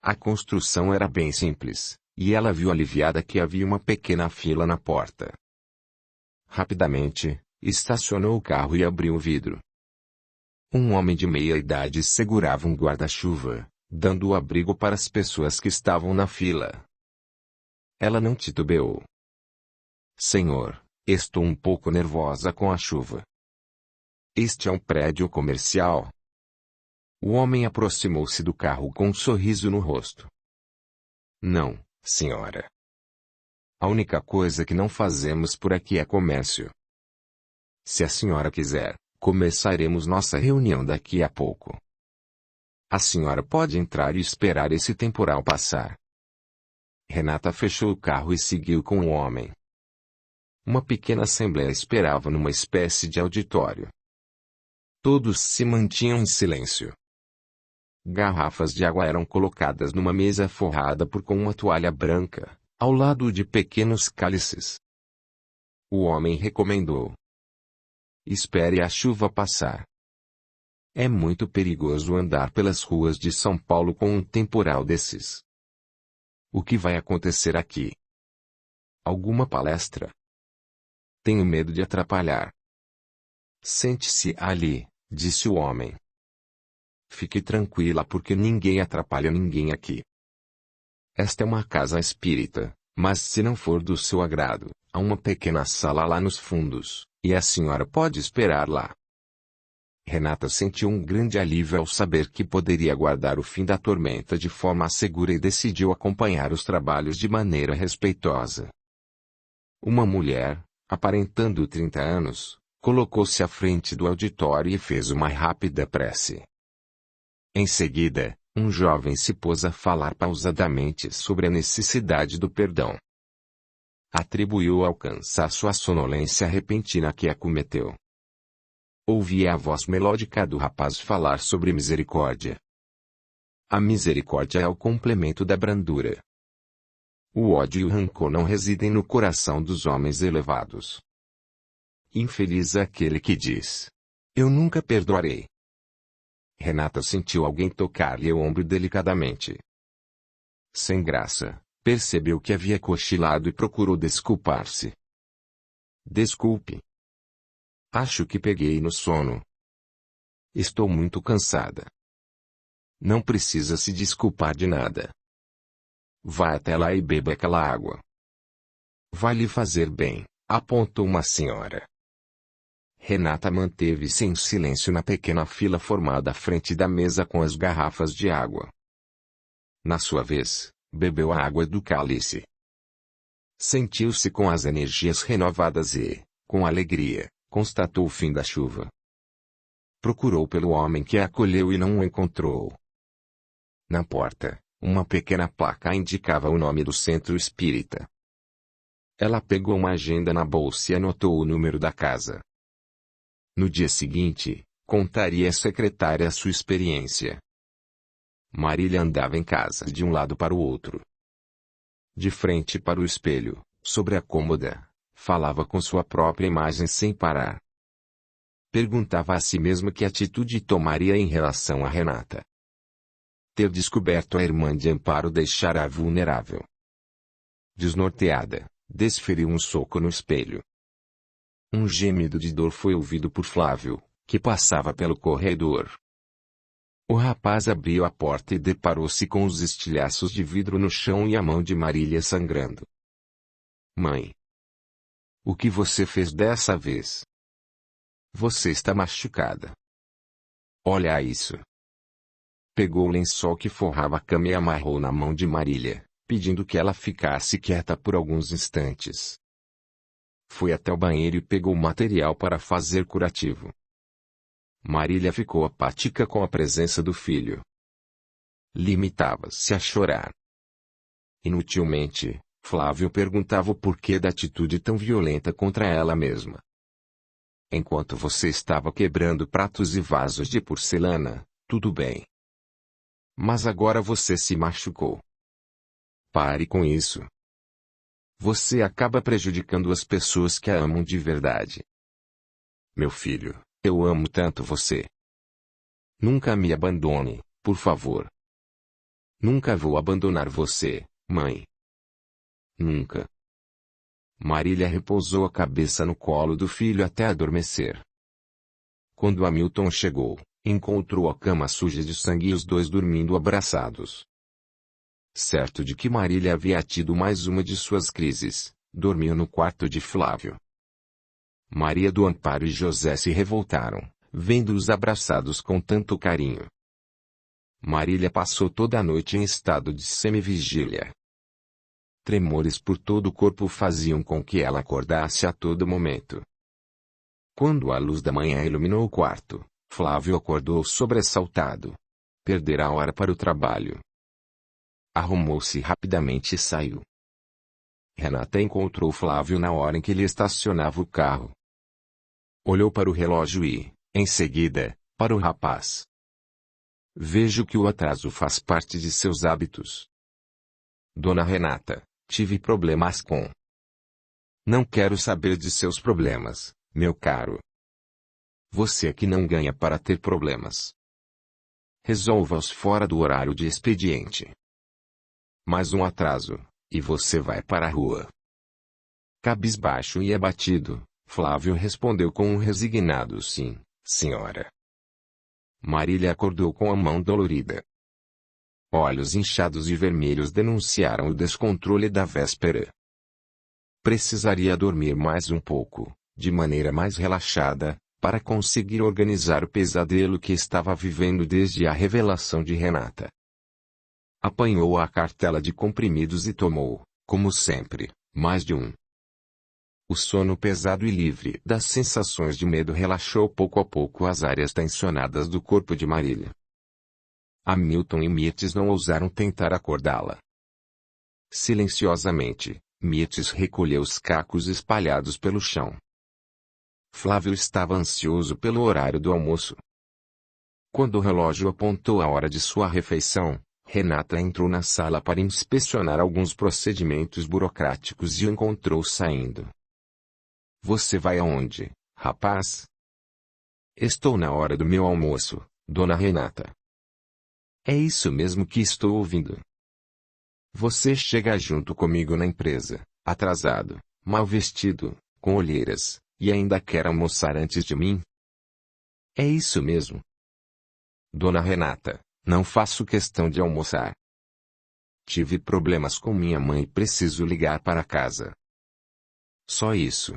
A construção era bem simples, e ela viu aliviada que havia uma pequena fila na porta. Rapidamente, estacionou o carro e abriu o vidro. Um homem de meia idade segurava um guarda-chuva, dando abrigo para as pessoas que estavam na fila. Ela não titubeou. Senhor, estou um pouco nervosa com a chuva. Este é um prédio comercial. O homem aproximou-se do carro com um sorriso no rosto. Não, senhora. A única coisa que não fazemos por aqui é comércio. Se a senhora quiser, Começaremos nossa reunião daqui a pouco. A senhora pode entrar e esperar esse temporal passar. Renata fechou o carro e seguiu com o homem. Uma pequena assembleia esperava numa espécie de auditório. Todos se mantinham em silêncio. Garrafas de água eram colocadas numa mesa forrada com uma toalha branca, ao lado de pequenos cálices. O homem recomendou: espere a chuva passar. É muito perigoso andar pelas ruas de São Paulo com um temporal desses. O que vai acontecer aqui? Alguma palestra? Tenho medo de atrapalhar. Sente-se ali, disse o homem. Fique tranquila porque ninguém atrapalha ninguém aqui. Esta é uma casa espírita, mas se não for do seu agrado, há uma pequena sala lá nos fundos, e a senhora pode esperar lá. Renata sentiu um grande alívio ao saber que poderia aguardar o fim da tormenta de forma segura e decidiu acompanhar os trabalhos de maneira respeitosa. Uma mulher, aparentando 30 anos, colocou-se à frente do auditório e fez uma rápida prece. Em seguida, um jovem se pôs a falar pausadamente sobre a necessidade do perdão. Atribuiu ao cansaço a sonolência repentina que acometeu. Ouvia a voz melódica do rapaz falar sobre misericórdia. A misericórdia é o complemento da brandura. O ódio e o rancor não residem no coração dos homens elevados. Infeliz aquele que diz: eu nunca perdoarei. Renata sentiu alguém tocar-lhe o ombro delicadamente. Sem graça, percebeu que havia cochilado e procurou desculpar-se. Desculpe. Acho que peguei no sono. Estou muito cansada. Não precisa se desculpar de nada. Vá até lá e beba aquela água. Vai lhe fazer bem, apontou uma senhora. Renata manteve-se em silêncio na pequena fila formada à frente da mesa com as garrafas de água. Na sua vez, bebeu a água do cálice. Sentiu-se com as energias renovadas e, com alegria, constatou o fim da chuva. Procurou pelo homem que a acolheu e não o encontrou. Na porta, uma pequena placa indicava o nome do centro espírita. Ela pegou uma agenda na bolsa e anotou o número da casa. No dia seguinte, contaria à secretária sua experiência. Marília andava em casa de um lado para o outro. De frente para o espelho, sobre a cômoda, falava com sua própria imagem sem parar. Perguntava a si mesma que atitude tomaria em relação a Renata. Ter descoberto a irmã de Amparo deixara-a vulnerável. Desnorteada, desferiu um soco no espelho. Um gemido de dor foi ouvido por Flávio, que passava pelo corredor. O rapaz abriu a porta e deparou-se com os estilhaços de vidro no chão e a mão de Marília sangrando. Mãe! O que você fez dessa vez? Você está machucada. Olha isso. Pegou o lençol que forrava a cama e amarrou na mão de Marília, pedindo que ela ficasse quieta por alguns instantes. Foi até o banheiro e pegou material para fazer curativo. Marília ficou apática com a presença do filho. Limitava-se a chorar. Inutilmente, Flávio perguntava o porquê da atitude tão violenta contra ela mesma. Enquanto você estava quebrando pratos e vasos de porcelana, tudo bem. Mas agora você se machucou. Pare com isso. Você acaba prejudicando as pessoas que a amam de verdade. Meu filho, eu amo tanto você. Nunca me abandone, por favor. Nunca vou abandonar você, mãe. Nunca. Marília repousou a cabeça no colo do filho até adormecer. Quando Hamilton chegou, encontrou a cama suja de sangue e os dois dormindo abraçados. Certo de que Marília havia tido mais uma de suas crises, dormiu no quarto de Flávio. Maria do Amparo e José se revoltaram, vendo-os abraçados com tanto carinho. Marília passou toda a noite em estado de semivigília. Tremores por todo o corpo faziam com que ela acordasse a todo momento. Quando a luz da manhã iluminou o quarto, Flávio acordou sobressaltado. Perdera a hora para o trabalho. Arrumou-se rapidamente e saiu. Renata encontrou Flávio na hora em que ele estacionava o carro. Olhou para o relógio e, em seguida, para o rapaz. Vejo que o atraso faz parte de seus hábitos. Dona Renata, tive problemas com. Não quero saber de seus problemas, meu caro. Você é que não ganha para ter problemas. Resolva-os fora do horário de expediente. Mais um atraso, e você vai para a rua. Cabisbaixo e abatido, Flávio respondeu com um resignado sim, senhora. Marília acordou com a mão dolorida. Olhos inchados e vermelhos denunciaram o descontrole da véspera. Precisaria dormir mais um pouco, de maneira mais relaxada, para conseguir organizar o pesadelo que estava vivendo desde a revelação de Renata. Apanhou a cartela de comprimidos e tomou, como sempre, mais de um. O sono pesado e livre das sensações de medo relaxou pouco a pouco as áreas tensionadas do corpo de Marília. Hamilton e Mirtes não ousaram tentar acordá-la. Silenciosamente, Mirtes recolheu os cacos espalhados pelo chão. Flávio estava ansioso pelo horário do almoço. Quando o relógio apontou a hora de sua refeição, Renata entrou na sala para inspecionar alguns procedimentos burocráticos e o encontrou saindo. Você vai aonde, rapaz? Estou na hora do meu almoço, dona Renata. É isso mesmo que estou ouvindo. Você chega junto comigo na empresa, atrasado, mal vestido, com olheiras, e ainda quer almoçar antes de mim? É isso mesmo. Dona Renata, não faço questão de almoçar. Tive problemas com minha mãe e preciso ligar para casa. Só isso.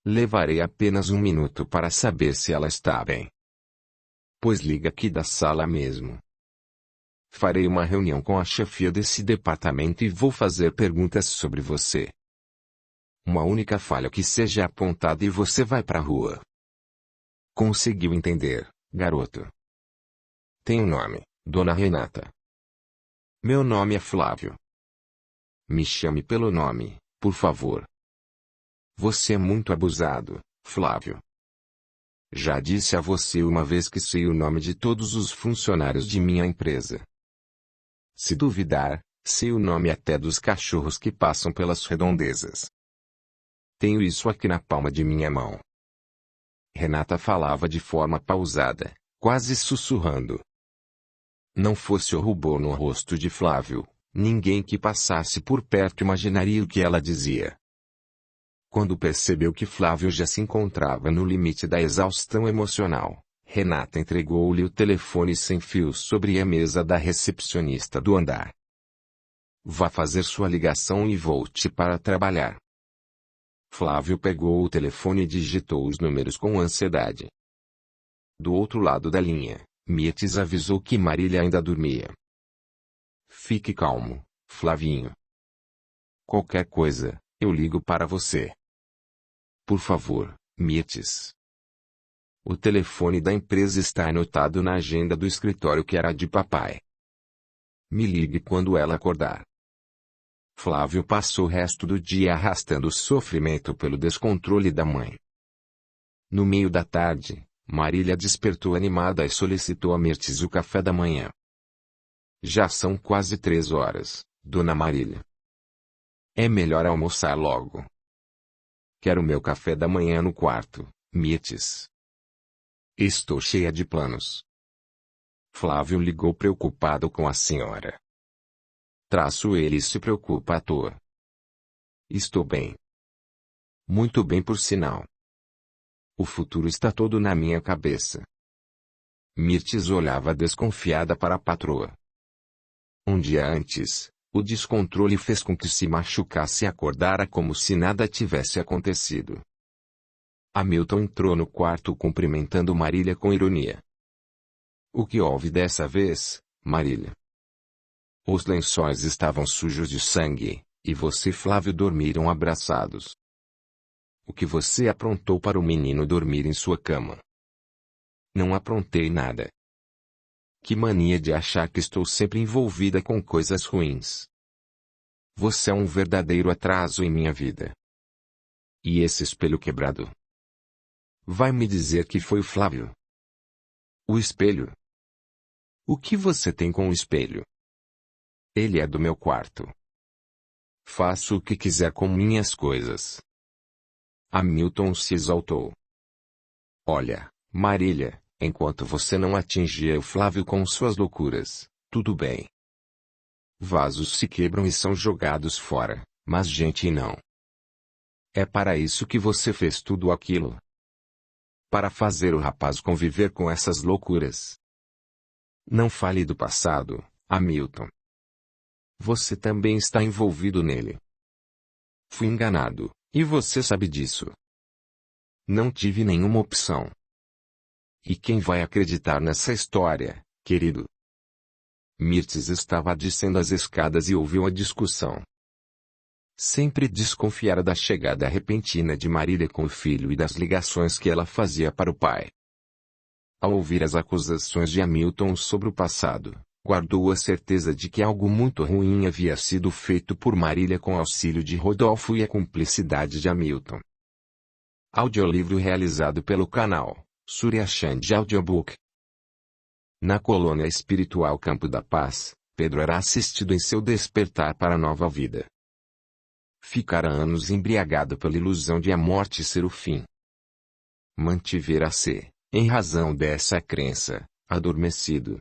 Levarei apenas um minuto para saber se ela está bem. Pois liga aqui da sala mesmo. Farei uma reunião com a chefia desse departamento e vou fazer perguntas sobre você. Uma única falha que seja apontada e você vai para a rua. Conseguiu entender, garoto? Tem um nome, dona Renata. Meu nome é Flávio. Me chame pelo nome, por favor. Você é muito abusado, Flávio. Já disse a você uma vez que sei o nome de todos os funcionários de minha empresa. Se duvidar, sei o nome até dos cachorros que passam pelas redondezas. Tenho isso aqui na palma de minha mão. Renata falava de forma pausada, quase sussurrando. Não fosse o rubor no rosto de Flávio, ninguém que passasse por perto imaginaria o que ela dizia. Quando percebeu que Flávio já se encontrava no limite da exaustão emocional, Renata entregou-lhe o telefone sem fio sobre a mesa da recepcionista do andar. Vá fazer sua ligação e volte para trabalhar. Flávio pegou o telefone e digitou os números com ansiedade. Do outro lado da linha, Mirtes avisou que Marília ainda dormia. Fique calmo, Flavinho. Qualquer coisa, eu ligo para você. Por favor, Mirtes. O telefone da empresa está anotado na agenda do escritório que era de papai. Me ligue quando ela acordar. Flávio passou o resto do dia arrastando o sofrimento pelo descontrole da mãe. No meio da tarde, Marília despertou animada e solicitou a Mirtes o café da manhã. Já são quase 3 horas, dona Marília. É melhor almoçar logo. Quero meu café da manhã no quarto, Mirtes. Estou cheia de planos. Flávio ligou preocupado com a senhora. Ele se preocupa à toa. Estou bem. Muito bem por sinal. O futuro está todo na minha cabeça. Mirtes olhava desconfiada para a patroa. Um dia antes, o descontrole fez com que se machucasse e acordara como se nada tivesse acontecido. Hamilton entrou no quarto cumprimentando Marília com ironia. O que houve dessa vez, Marília? Os lençóis estavam sujos de sangue, e você e Flávio dormiram abraçados. o que você aprontou para o menino dormir em sua cama? Não aprontei nada. Que mania de achar que estou sempre envolvida com coisas ruins. Você é um verdadeiro atraso em minha vida. E esse espelho quebrado? Vai me dizer que foi o Flávio? O espelho? O que você tem com o espelho? Ele é do meu quarto. Faço o que quiser com minhas coisas. Hamilton se exaltou. Olha, Marília, enquanto você não atingia o Flávio com suas loucuras, tudo bem. Vasos se quebram e são jogados fora, mas gente não. É para isso que você fez tudo aquilo. Para fazer o rapaz conviver com essas loucuras. Não fale do passado, Hamilton. Você também está envolvido nele. Fui enganado, e você sabe disso. Não tive nenhuma opção. E quem vai acreditar nessa história, querido? Mirtes estava descendo as escadas e ouviu a discussão. Sempre desconfiara da chegada repentina de Marília com o filho e das ligações que ela fazia para o pai. Ao ouvir as acusações de Hamilton sobre o passado, guardou a certeza de que algo muito ruim havia sido feito por Marília com auxílio de Rodolfo e a cumplicidade de Hamilton. Audiolivro realizado pelo canal Surya Chand Audiobook. Na colônia espiritual Campo da Paz, Pedro era assistido em seu despertar para a nova vida. Ficara anos embriagado pela ilusão de a morte ser o fim. Mantivera-se, em razão dessa crença, adormecido.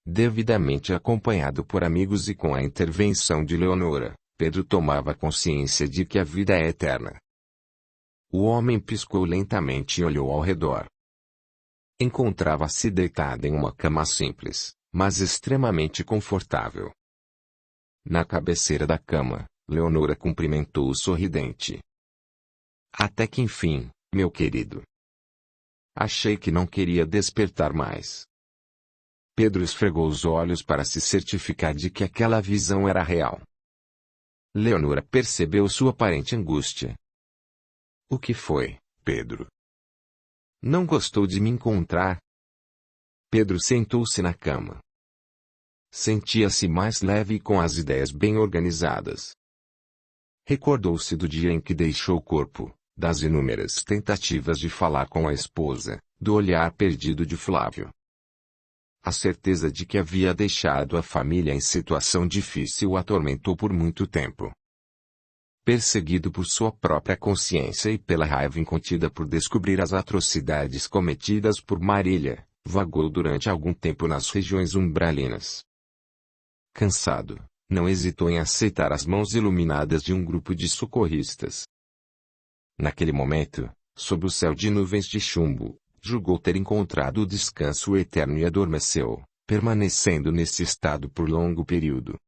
Devidamente acompanhado por amigos e com a intervenção de Leonora, Pedro tomava consciência de que a vida é eterna. O homem piscou lentamente e olhou ao redor. Encontrava-se deitado em uma cama simples, mas extremamente confortável. Na cabeceira da cama, Leonora cumprimentou-o sorridente. Até que enfim, meu querido. Achei que não queria despertar mais. Pedro esfregou os olhos para se certificar de que aquela visão era real. Leonora percebeu sua aparente angústia. O que foi, Pedro? Não gostou de me encontrar? Pedro sentou-se na cama. Sentia-se mais leve e com as ideias bem organizadas. Recordou-se do dia em que deixou o corpo, das inúmeras tentativas de falar com a esposa, do olhar perdido de Flávio. A certeza de que havia deixado a família em situação difícil o atormentou por muito tempo. Perseguido por sua própria consciência e pela raiva incontida por descobrir as atrocidades cometidas por Marília, vagou durante algum tempo nas regiões umbralinas. Cansado, não hesitou em aceitar as mãos iluminadas de um grupo de socorristas. Naquele momento, sob o céu de nuvens de chumbo, julgou ter encontrado o descanso eterno e adormeceu, permanecendo nesse estado por longo período.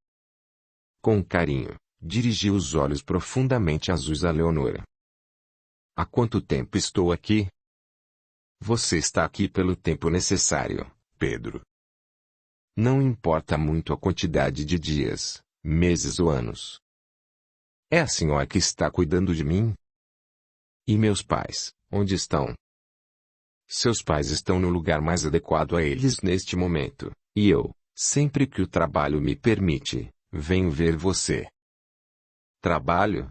Com carinho, dirigiu os olhos profundamente azuis a Leonora. Há quanto tempo estou aqui? Você está aqui pelo tempo necessário, Pedro. Não importa muito a quantidade de dias, meses ou anos. É a senhora que está cuidando de mim? E meus pais, onde estão? Seus pais estão no lugar mais adequado a eles neste momento, e eu, sempre que o trabalho me permite, venho ver você. Trabalho?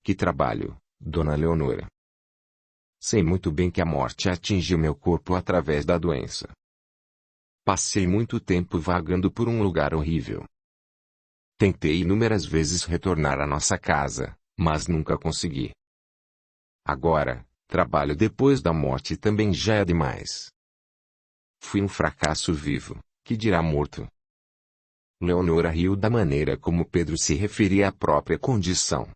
Que trabalho, dona Leonora? Sei muito bem que a morte atingiu meu corpo através da doença. Passei muito tempo vagando por um lugar horrível. Tentei inúmeras vezes retornar à nossa casa, mas nunca consegui. Agora, trabalho depois da morte também já é demais. Fui um fracasso vivo, que dirá morto. Leonora riu da maneira como Pedro se referia à própria condição.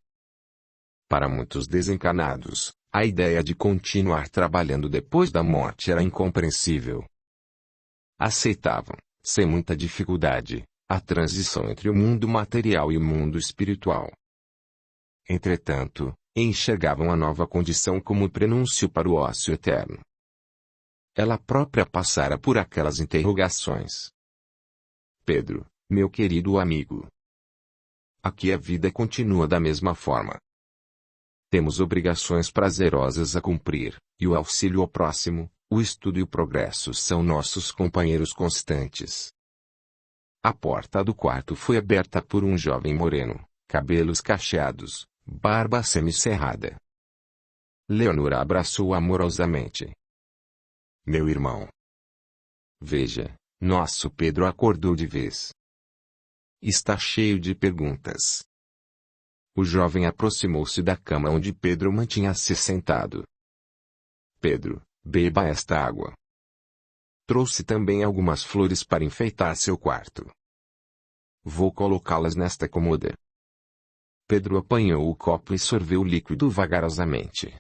Para muitos desencanados, a ideia de continuar trabalhando depois da morte era incompreensível. Aceitavam, sem muita dificuldade, a transição entre o mundo material e o mundo espiritual. Entretanto, enxergavam a nova condição como prenúncio para o ócio eterno. Ela própria passara por aquelas interrogações. Pedro, meu querido amigo. Aqui a vida continua da mesma forma. Temos obrigações prazerosas a cumprir, e o auxílio ao próximo, o estudo e o progresso são nossos companheiros constantes. A porta do quarto foi aberta por um jovem moreno, cabelos cacheados, barba semicerrada. Leonora abraçou-o amorosamente. Meu irmão. Veja, nosso Pedro acordou de vez. Está cheio de perguntas. O jovem aproximou-se da cama onde Pedro mantinha-se sentado. Pedro, beba esta água. Trouxe também algumas flores para enfeitar seu quarto. Vou colocá-las nesta cômoda. Pedro apanhou o copo e sorveu o líquido vagarosamente.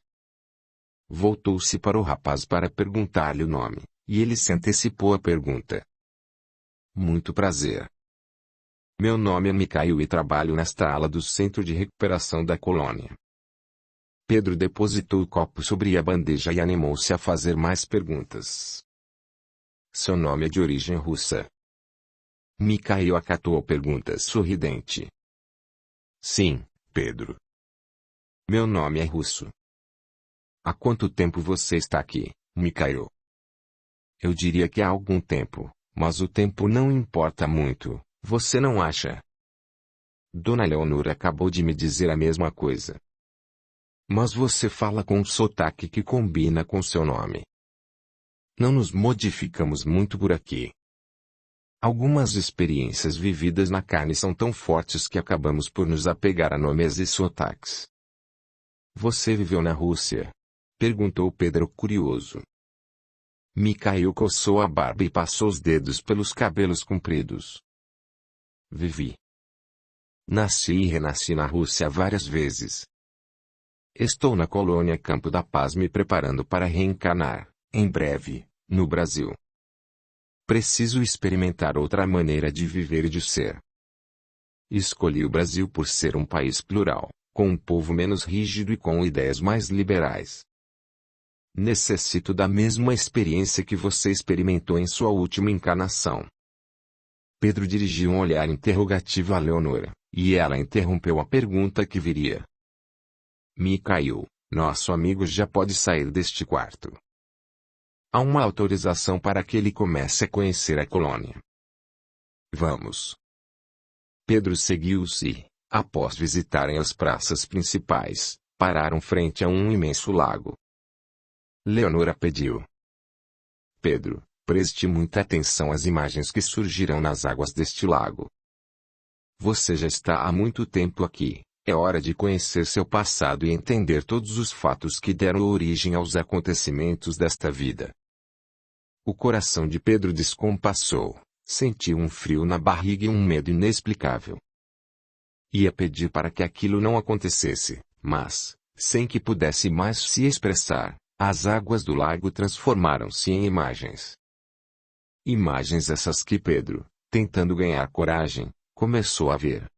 Voltou-se para o rapaz para perguntar-lhe o nome, e ele se antecipou à pergunta. Muito prazer. Meu nome é Micael e trabalho nesta ala do Centro de Recuperação da Colônia. Pedro depositou o copo sobre a bandeja e animou-se a fazer mais perguntas. Seu nome é de origem russa? Micael acatou a pergunta sorridente. Sim, Pedro. Meu nome é russo. Há quanto tempo você está aqui, Micael? Eu diria que há algum tempo, mas o tempo não importa muito, você não acha? Dona Leonor acabou de me dizer a mesma coisa. Mas você fala com um sotaque que combina com seu nome. Não nos modificamos muito por aqui. Algumas experiências vividas na carne são tão fortes que acabamos por nos apegar a nomes e sotaques. Você viveu na Rússia? Perguntou Pedro curioso. Micael coçou a barba e passou os dedos pelos cabelos compridos. Vivi. Nasci e renasci na Rússia várias vezes. Estou na colônia Campo da Paz me preparando para reencarnar, em breve, no Brasil. Preciso experimentar outra maneira de viver e de ser. Escolhi o Brasil por ser um país plural, com um povo menos rígido e com ideias mais liberais. Necessito da mesma experiência que você experimentou em sua última encarnação. Pedro dirigiu um olhar interrogativo a Leonora, e ela interrompeu a pergunta que viria. Micael, nosso amigo já pode sair deste quarto. Há uma autorização para que ele comece a conhecer a colônia. Vamos. Pedro seguiu-se e, após visitarem as praças principais, pararam frente a um imenso lago. Leonora pediu. Pedro, preste muita atenção às imagens que surgirão nas águas deste lago. Você já está há muito tempo aqui, é hora de conhecer seu passado e entender todos os fatos que deram origem aos acontecimentos desta vida. O coração de Pedro descompassou, sentiu um frio na barriga e um medo inexplicável. Ia pedir para que aquilo não acontecesse, mas, sem que pudesse mais se expressar, as águas do lago transformaram-se em imagens. Imagens essas que Pedro, tentando ganhar coragem, começou a ver.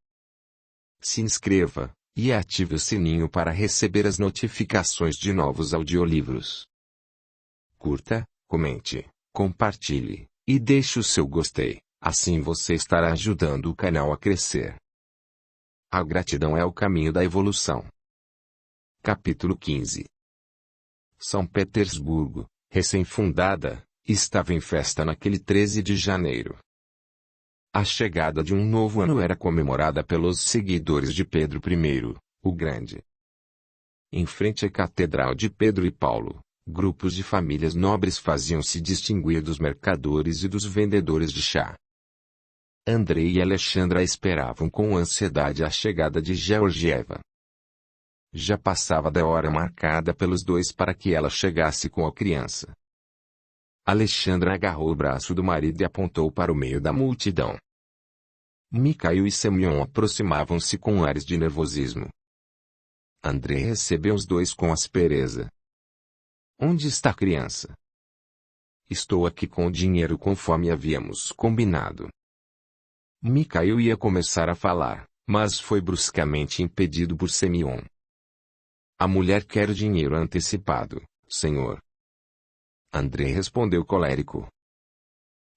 Se inscreva, e ative o sininho para receber as notificações de novos audiolivros. Curta, comente, compartilhe, e deixe o seu gostei, assim você estará ajudando o canal a crescer. A gratidão é o caminho da evolução. Capítulo 15. São Petersburgo, recém-fundada, estava em festa naquele 13 de janeiro. A chegada de um novo ano era comemorada pelos seguidores de Pedro I, o Grande. Em frente à Catedral de Pedro e Paulo, grupos de famílias nobres faziam-se distinguir dos mercadores e dos vendedores de chá. Andrei e Alexandra esperavam com ansiedade a chegada de Georgieva. Já passava da hora marcada pelos dois para que ela chegasse com a criança. Alexandra agarrou o braço do marido e apontou para o meio da multidão. Micael e Semyon aproximavam-se com ares de nervosismo. André recebeu os dois com aspereza. Onde está a criança? Estou aqui com o dinheiro conforme havíamos combinado. Micael ia começar a falar, mas foi bruscamente impedido por Semyon. A mulher quer o dinheiro antecipado, senhor. André respondeu colérico.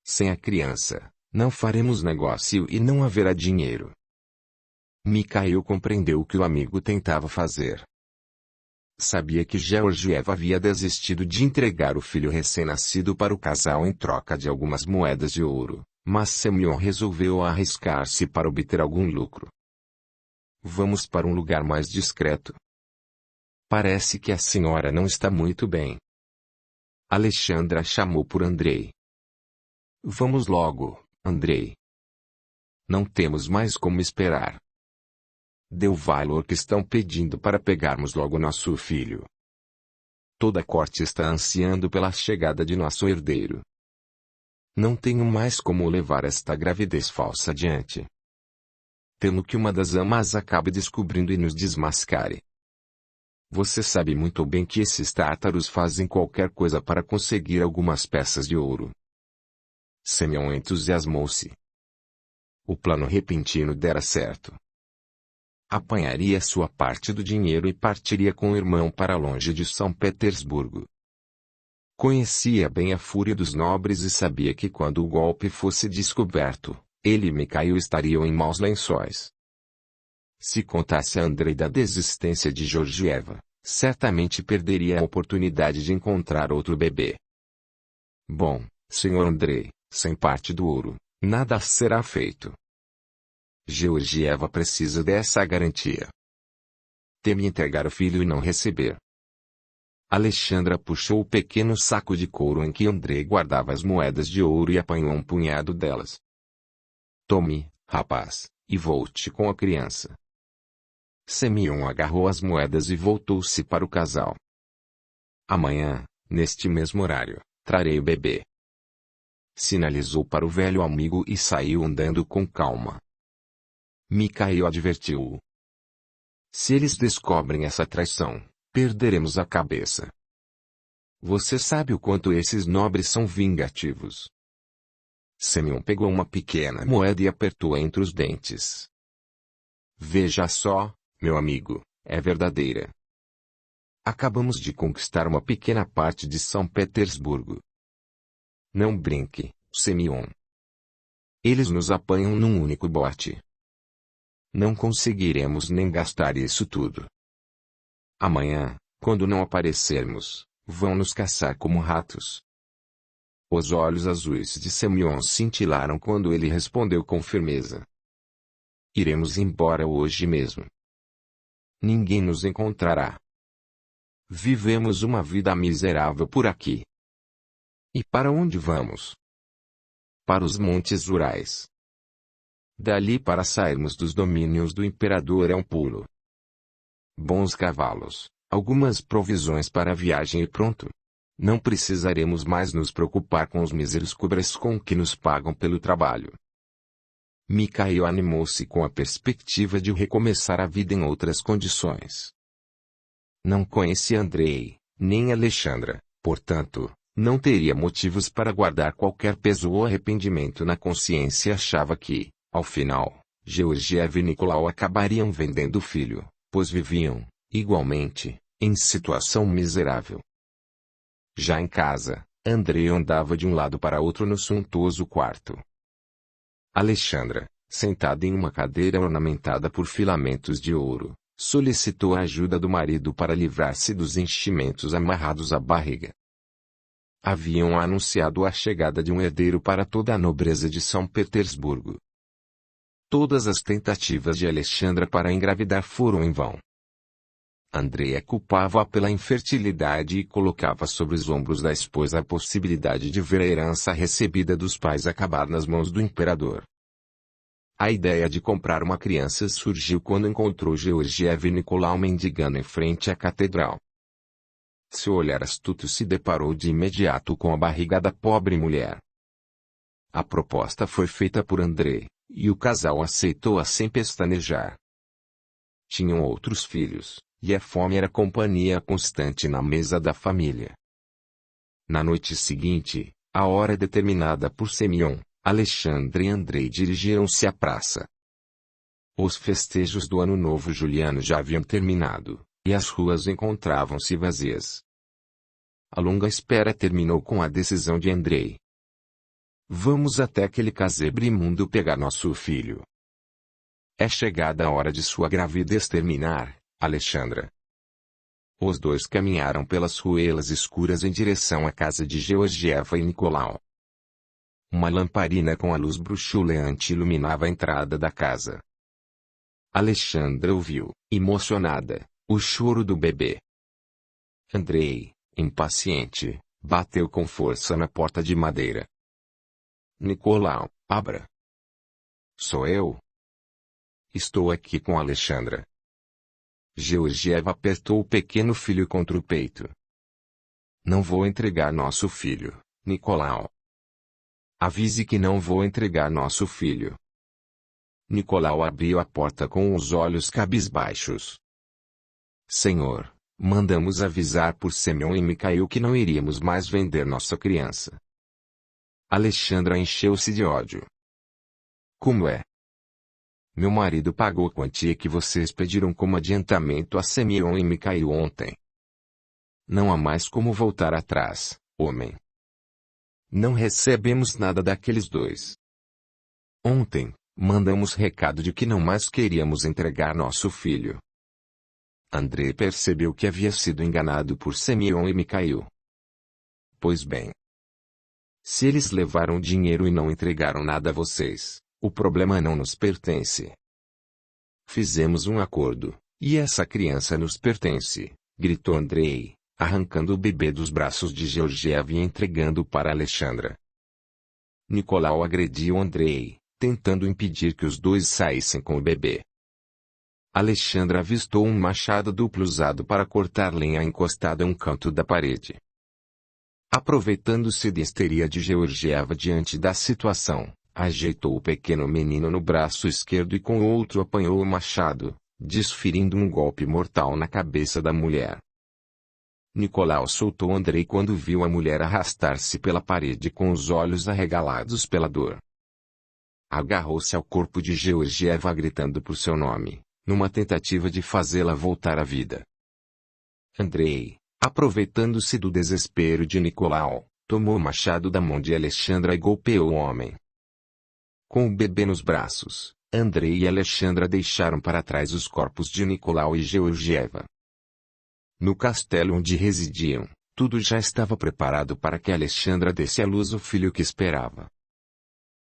Sem a criança, não faremos negócio e não haverá dinheiro. Micael compreendeu o que o amigo tentava fazer. Sabia que Georgieva havia desistido de entregar o filho recém-nascido para o casal em troca de algumas moedas de ouro, mas Semyon resolveu arriscar-se para obter algum lucro. Vamos para um lugar mais discreto. Parece que a senhora não está muito bem. Alexandra chamou por Andrei. Vamos logo, Andrei. Não temos mais como esperar. Dê o valor que estão pedindo para pegarmos logo nosso filho. Toda a corte está ansiando pela chegada de nosso herdeiro. Não tenho mais como levar esta gravidez falsa adiante. Temo que uma das amas acabe descobrindo e nos desmascare. Você sabe muito bem que esses tártaros fazem qualquer coisa para conseguir algumas peças de ouro. Semyon entusiasmou-se. O plano repentino dera certo. Apanharia sua parte do dinheiro e partiria com o irmão para longe de São Petersburgo. Conhecia bem a fúria dos nobres e sabia que quando o golpe fosse descoberto, ele e Mikhail estariam em maus lençóis. Se contasse a Andrei da desistência de Georgieva, certamente perderia a oportunidade de encontrar outro bebê. Bom, Sr. Andrei, sem parte do ouro, nada será feito. Georgieva precisa dessa garantia. Teme entregar o filho e não receber. Alexandra puxou o pequeno saco de couro em que Andrei guardava as moedas de ouro e apanhou um punhado delas. Tome, rapaz, e volte com a criança. Semyon agarrou as moedas e voltou-se para o casal. Amanhã, neste mesmo horário, trarei o bebê. Sinalizou para o velho amigo e saiu andando com calma. Mikhail advertiu-o. Se eles descobrem essa traição, perderemos a cabeça. Você sabe o quanto esses nobres são vingativos. Semyon pegou uma pequena moeda e apertou entre os dentes. Veja só, meu amigo, é verdadeira. Acabamos de conquistar uma pequena parte de São Petersburgo. Não brinque, Semyon. Eles nos apanham num único bote. Não conseguiremos nem gastar isso tudo. Amanhã, quando não aparecermos, vão nos caçar como ratos. Os olhos azuis de Semyon cintilaram quando ele respondeu com firmeza. Iremos embora hoje mesmo. Ninguém nos encontrará. Vivemos uma vida miserável por aqui. E para onde vamos? Para os montes Urais. Dali para sairmos dos domínios do imperador é um pulo. Bons cavalos, algumas provisões para a viagem e pronto. Não precisaremos mais nos preocupar com os míseros cobras com que nos pagam pelo trabalho. Mikhail animou-se com a perspectiva de recomeçar a vida em outras condições. Não conhecia Andrei, nem Alexandra, portanto, não teria motivos para guardar qualquer peso ou arrependimento na consciência e achava que, ao final, Georgieva e Nicolau acabariam vendendo o filho, pois viviam, igualmente, em situação miserável. Já em casa, Andrei andava de um lado para outro no suntuoso quarto. Alexandra, sentada em uma cadeira ornamentada por filamentos de ouro, solicitou a ajuda do marido para livrar-se dos enchimentos amarrados à barriga. Haviam anunciado a chegada de um herdeiro para toda a nobreza de São Petersburgo. Todas as tentativas de Alexandra para engravidar foram em vão. Andrei a culpava pela infertilidade e colocava sobre os ombros da esposa a possibilidade de ver a herança recebida dos pais acabar nas mãos do imperador. A ideia de comprar uma criança surgiu quando encontrou Georgieva e Nicolau mendigando em frente à catedral. Seu olhar astuto se deparou de imediato com a barriga da pobre mulher. A proposta foi feita por Andrei, e o casal aceitou-a sem pestanejar. Tinham outros filhos, e a fome era companhia constante na mesa da família. Na noite seguinte, à hora determinada por Semyon, Alexandre e Andrei dirigiram-se à praça. Os festejos do Ano Novo Juliano já haviam terminado, e as ruas encontravam-se vazias. A longa espera terminou com a decisão de Andrei. Vamos até aquele casebre imundo pegar nosso filho. É chegada a hora de sua gravidez terminar, Alexandra. Os dois caminharam pelas ruelas escuras em direção à casa de Georgieva e Nicolau. Uma lamparina com a luz bruxuleante iluminava a entrada da casa. Alexandra ouviu, emocionada, o choro do bebê. Andrei, impaciente, bateu com força na porta de madeira. Nicolau, abra. Sou eu. Estou aqui com Alexandra. Georgieva apertou o pequeno filho contra o peito. Não vou entregar nosso filho, Nicolau. Avise que não vou entregar nosso filho. Nicolau abriu a porta com os olhos cabisbaixos. Senhor, mandamos avisar por Semyon e Mikhail que não iríamos mais vender nossa criança. Alexandra encheu-se de ódio. Como é? Meu marido pagou a quantia que vocês pediram como adiantamento a Semyon e Mikhail ontem. Não há mais como voltar atrás, homem. Não recebemos nada daqueles dois. Ontem, mandamos recado de que não mais queríamos entregar nosso filho. Andrei percebeu que havia sido enganado por Semyon e Mikhail. Pois bem. Se eles levaram dinheiro e não entregaram nada a vocês, o problema não nos pertence. Fizemos um acordo, e essa criança nos pertence, gritou Andrei, arrancando o bebê dos braços de Georgieva e entregando para Alexandra. Nicolau agrediu Andrei, tentando impedir que os dois saíssem com o bebê. Alexandra avistou um machado duplo usado para cortar lenha encostado a um canto da parede. Aproveitando-se da histeria de Georgieva diante da situação, ajeitou o pequeno menino no braço esquerdo e com o outro apanhou o machado, desferindo um golpe mortal na cabeça da mulher. Nicolau soltou Andrei quando viu a mulher arrastar-se pela parede com os olhos arregalados pela dor. Agarrou-se ao corpo de Georgieva gritando por seu nome, numa tentativa de fazê-la voltar à vida. Andrei, aproveitando-se do desespero de Nicolau, tomou o machado da mão de Alexandra e golpeou o homem. Com o bebê nos braços, Andrei e Alexandra deixaram para trás os corpos de Nicolau e Georgieva. No castelo onde residiam, tudo já estava preparado para que Alexandra desse à luz o filho que esperava.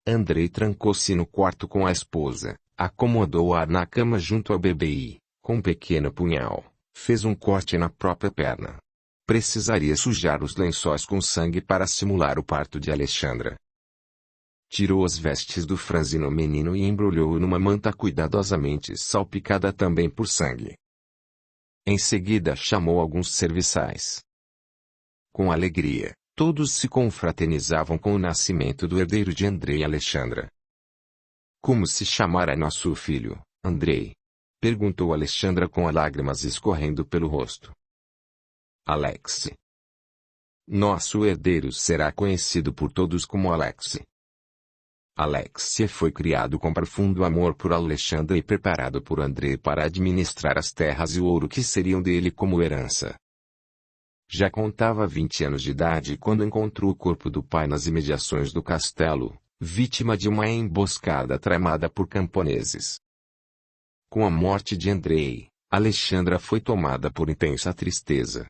Andrei trancou-se no quarto com a esposa, acomodou-a na cama junto ao bebê e, com um pequeno punhal, fez um corte na própria perna. Precisaria sujar os lençóis com sangue para simular o parto de Alexandra. Tirou as vestes do franzino menino e embrulhou-o numa manta cuidadosamente salpicada também por sangue. Em seguida chamou alguns serviçais. Com alegria, todos se confraternizavam com o nascimento do herdeiro de Andrei e Alexandra. Como se chamará nosso filho, Andrei? Perguntou Alexandra com as lágrimas escorrendo pelo rosto. Alex. Nosso herdeiro será conhecido por todos como Alex. Alexia foi criado com profundo amor por Alexandra e preparado por Andrei para administrar as terras e o ouro que seriam dele como herança. Já contava 20 anos de idade quando encontrou o corpo do pai nas imediações do castelo, vítima de uma emboscada tramada por camponeses. Com a morte de Andrei, Alexandra foi tomada por intensa tristeza.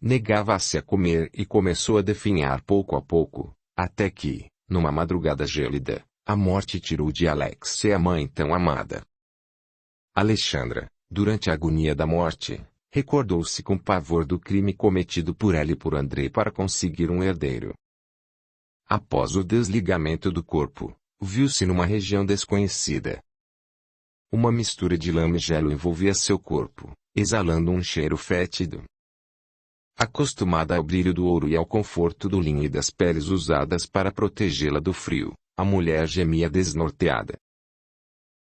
Negava-se a comer e começou a definhar pouco a pouco, até que, numa madrugada gélida, a morte tirou de Alexia a mãe tão amada. Alexandra, durante a agonia da morte, recordou-se com pavor do crime cometido por ela e por Andrei para conseguir um herdeiro. Após o desligamento do corpo, viu-se numa região desconhecida. Uma mistura de lama e gelo envolvia seu corpo, exalando um cheiro fétido. Acostumada ao brilho do ouro e ao conforto do linho e das peles usadas para protegê-la do frio, a mulher gemia desnorteada.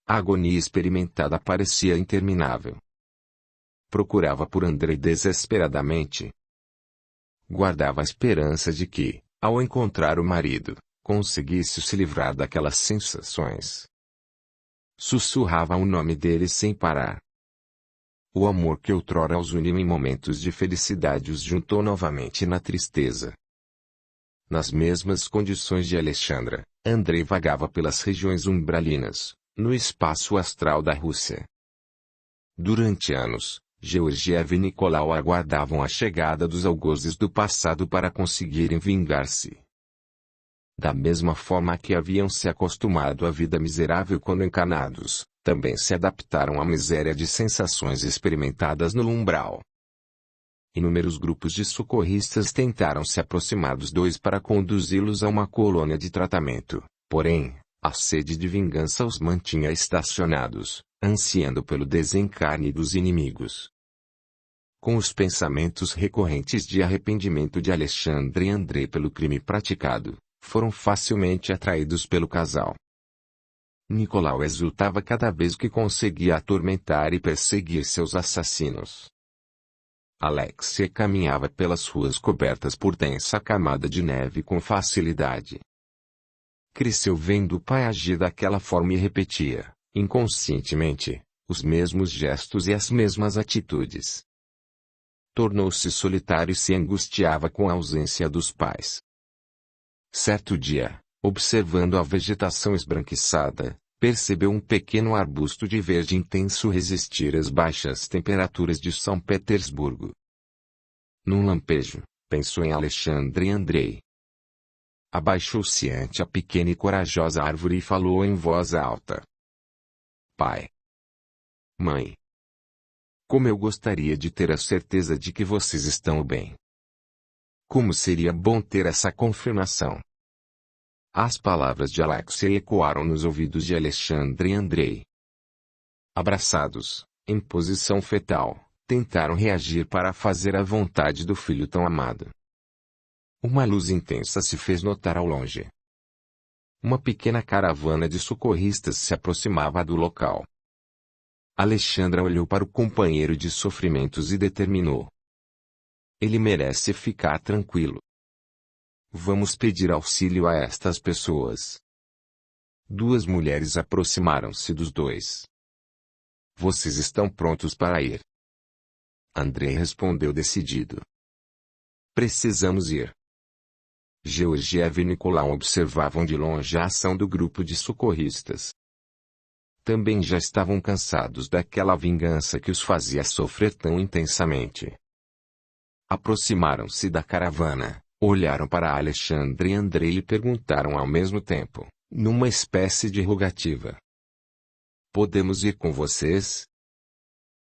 A agonia experimentada parecia interminável. Procurava por Andrei desesperadamente. Guardava a esperança de que, ao encontrar o marido, conseguisse se livrar daquelas sensações. Sussurrava o nome dele sem parar. O amor que outrora os uniu em momentos de felicidade os juntou novamente na tristeza. Nas mesmas condições de Alexandra, Andrei vagava pelas regiões umbralinas, no espaço astral da Rússia. Durante anos, Georgieva e Nicolau aguardavam a chegada dos algozes do passado para conseguirem vingar-se. Da mesma forma que haviam se acostumado à vida miserável quando encanados, também se adaptaram à miséria de sensações experimentadas no umbral. Inúmeros grupos de socorristas tentaram se aproximar dos dois para conduzi-los a uma colônia de tratamento, porém, a sede de vingança os mantinha estacionados, ansiando pelo desencarne dos inimigos. Com os pensamentos recorrentes de arrependimento de Alexandre e Andrei pelo crime praticado, foram facilmente atraídos pelo casal. Nicolau exultava cada vez que conseguia atormentar e perseguir seus assassinos. Alexia caminhava pelas ruas cobertas por densa camada de neve com facilidade. Cresceu vendo o pai agir daquela forma e repetia, inconscientemente, os mesmos gestos e as mesmas atitudes. Tornou-se solitário e se angustiava com a ausência dos pais. Certo dia, observando a vegetação esbranquiçada, percebeu um pequeno arbusto de verde intenso resistir às baixas temperaturas de São Petersburgo. Num lampejo, pensou em Alexandre e Andrei. Abaixou-se ante a pequena e corajosa árvore e falou em voz alta. Pai. Mãe. Como eu gostaria de ter a certeza de que vocês estão bem. Como seria bom ter essa confirmação. As palavras de Alexia ecoaram nos ouvidos de Alexandre e Andrei. Abraçados, em posição fetal, tentaram reagir para fazer a vontade do filho tão amado. Uma luz intensa se fez notar ao longe. Uma pequena caravana de socorristas se aproximava do local. Alexandra olhou para o companheiro de sofrimentos e determinou. Ele merece ficar tranquilo. Vamos pedir auxílio a estas pessoas. Duas mulheres aproximaram-se dos dois. Vocês estão prontos para ir? Andrei respondeu decidido. Precisamos ir. Georgieva e Nicolau observavam de longe a ação do grupo de socorristas. Também já estavam cansados daquela vingança que os fazia sofrer tão intensamente. Aproximaram-se da caravana, olharam para Alexandre e Andrei e perguntaram ao mesmo tempo, numa espécie de rogativa. Podemos ir com vocês?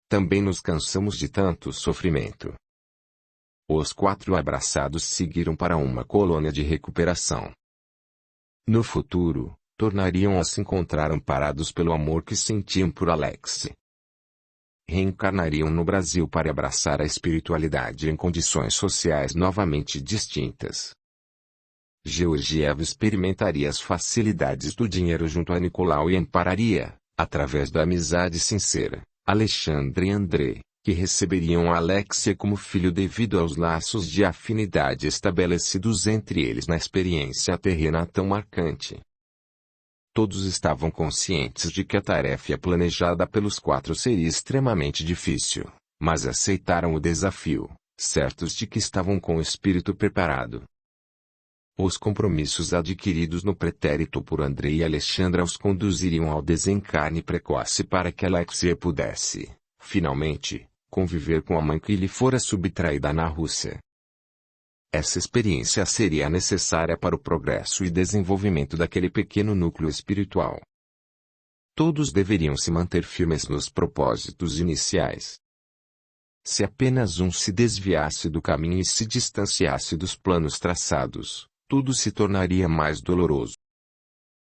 Também nos cansamos de tanto sofrimento. Os quatro abraçados seguiram para uma colônia de recuperação. No futuro, tornariam a se encontrar amparados pelo amor que sentiam por Alex. Reencarnariam no Brasil para abraçar a espiritualidade em condições sociais novamente distintas. Georgieva experimentaria as facilidades do dinheiro junto a Nicolau e ampararia, através da amizade sincera, Alexandre e Andrei, que receberiam Alexia como filho devido aos laços de afinidade estabelecidos entre eles na experiência terrena tão marcante. Todos estavam conscientes de que a tarefa planejada pelos quatro seria extremamente difícil, mas aceitaram o desafio, certos de que estavam com o espírito preparado. Os compromissos adquiridos no pretérito por Andrei e Alexandra os conduziriam ao desencarne precoce para que Alexia pudesse, finalmente, conviver com a mãe que lhe fora subtraída na Rússia. Essa experiência seria necessária para o progresso e desenvolvimento daquele pequeno núcleo espiritual. Todos deveriam se manter firmes nos propósitos iniciais. Se apenas um se desviasse do caminho e se distanciasse dos planos traçados, tudo se tornaria mais doloroso.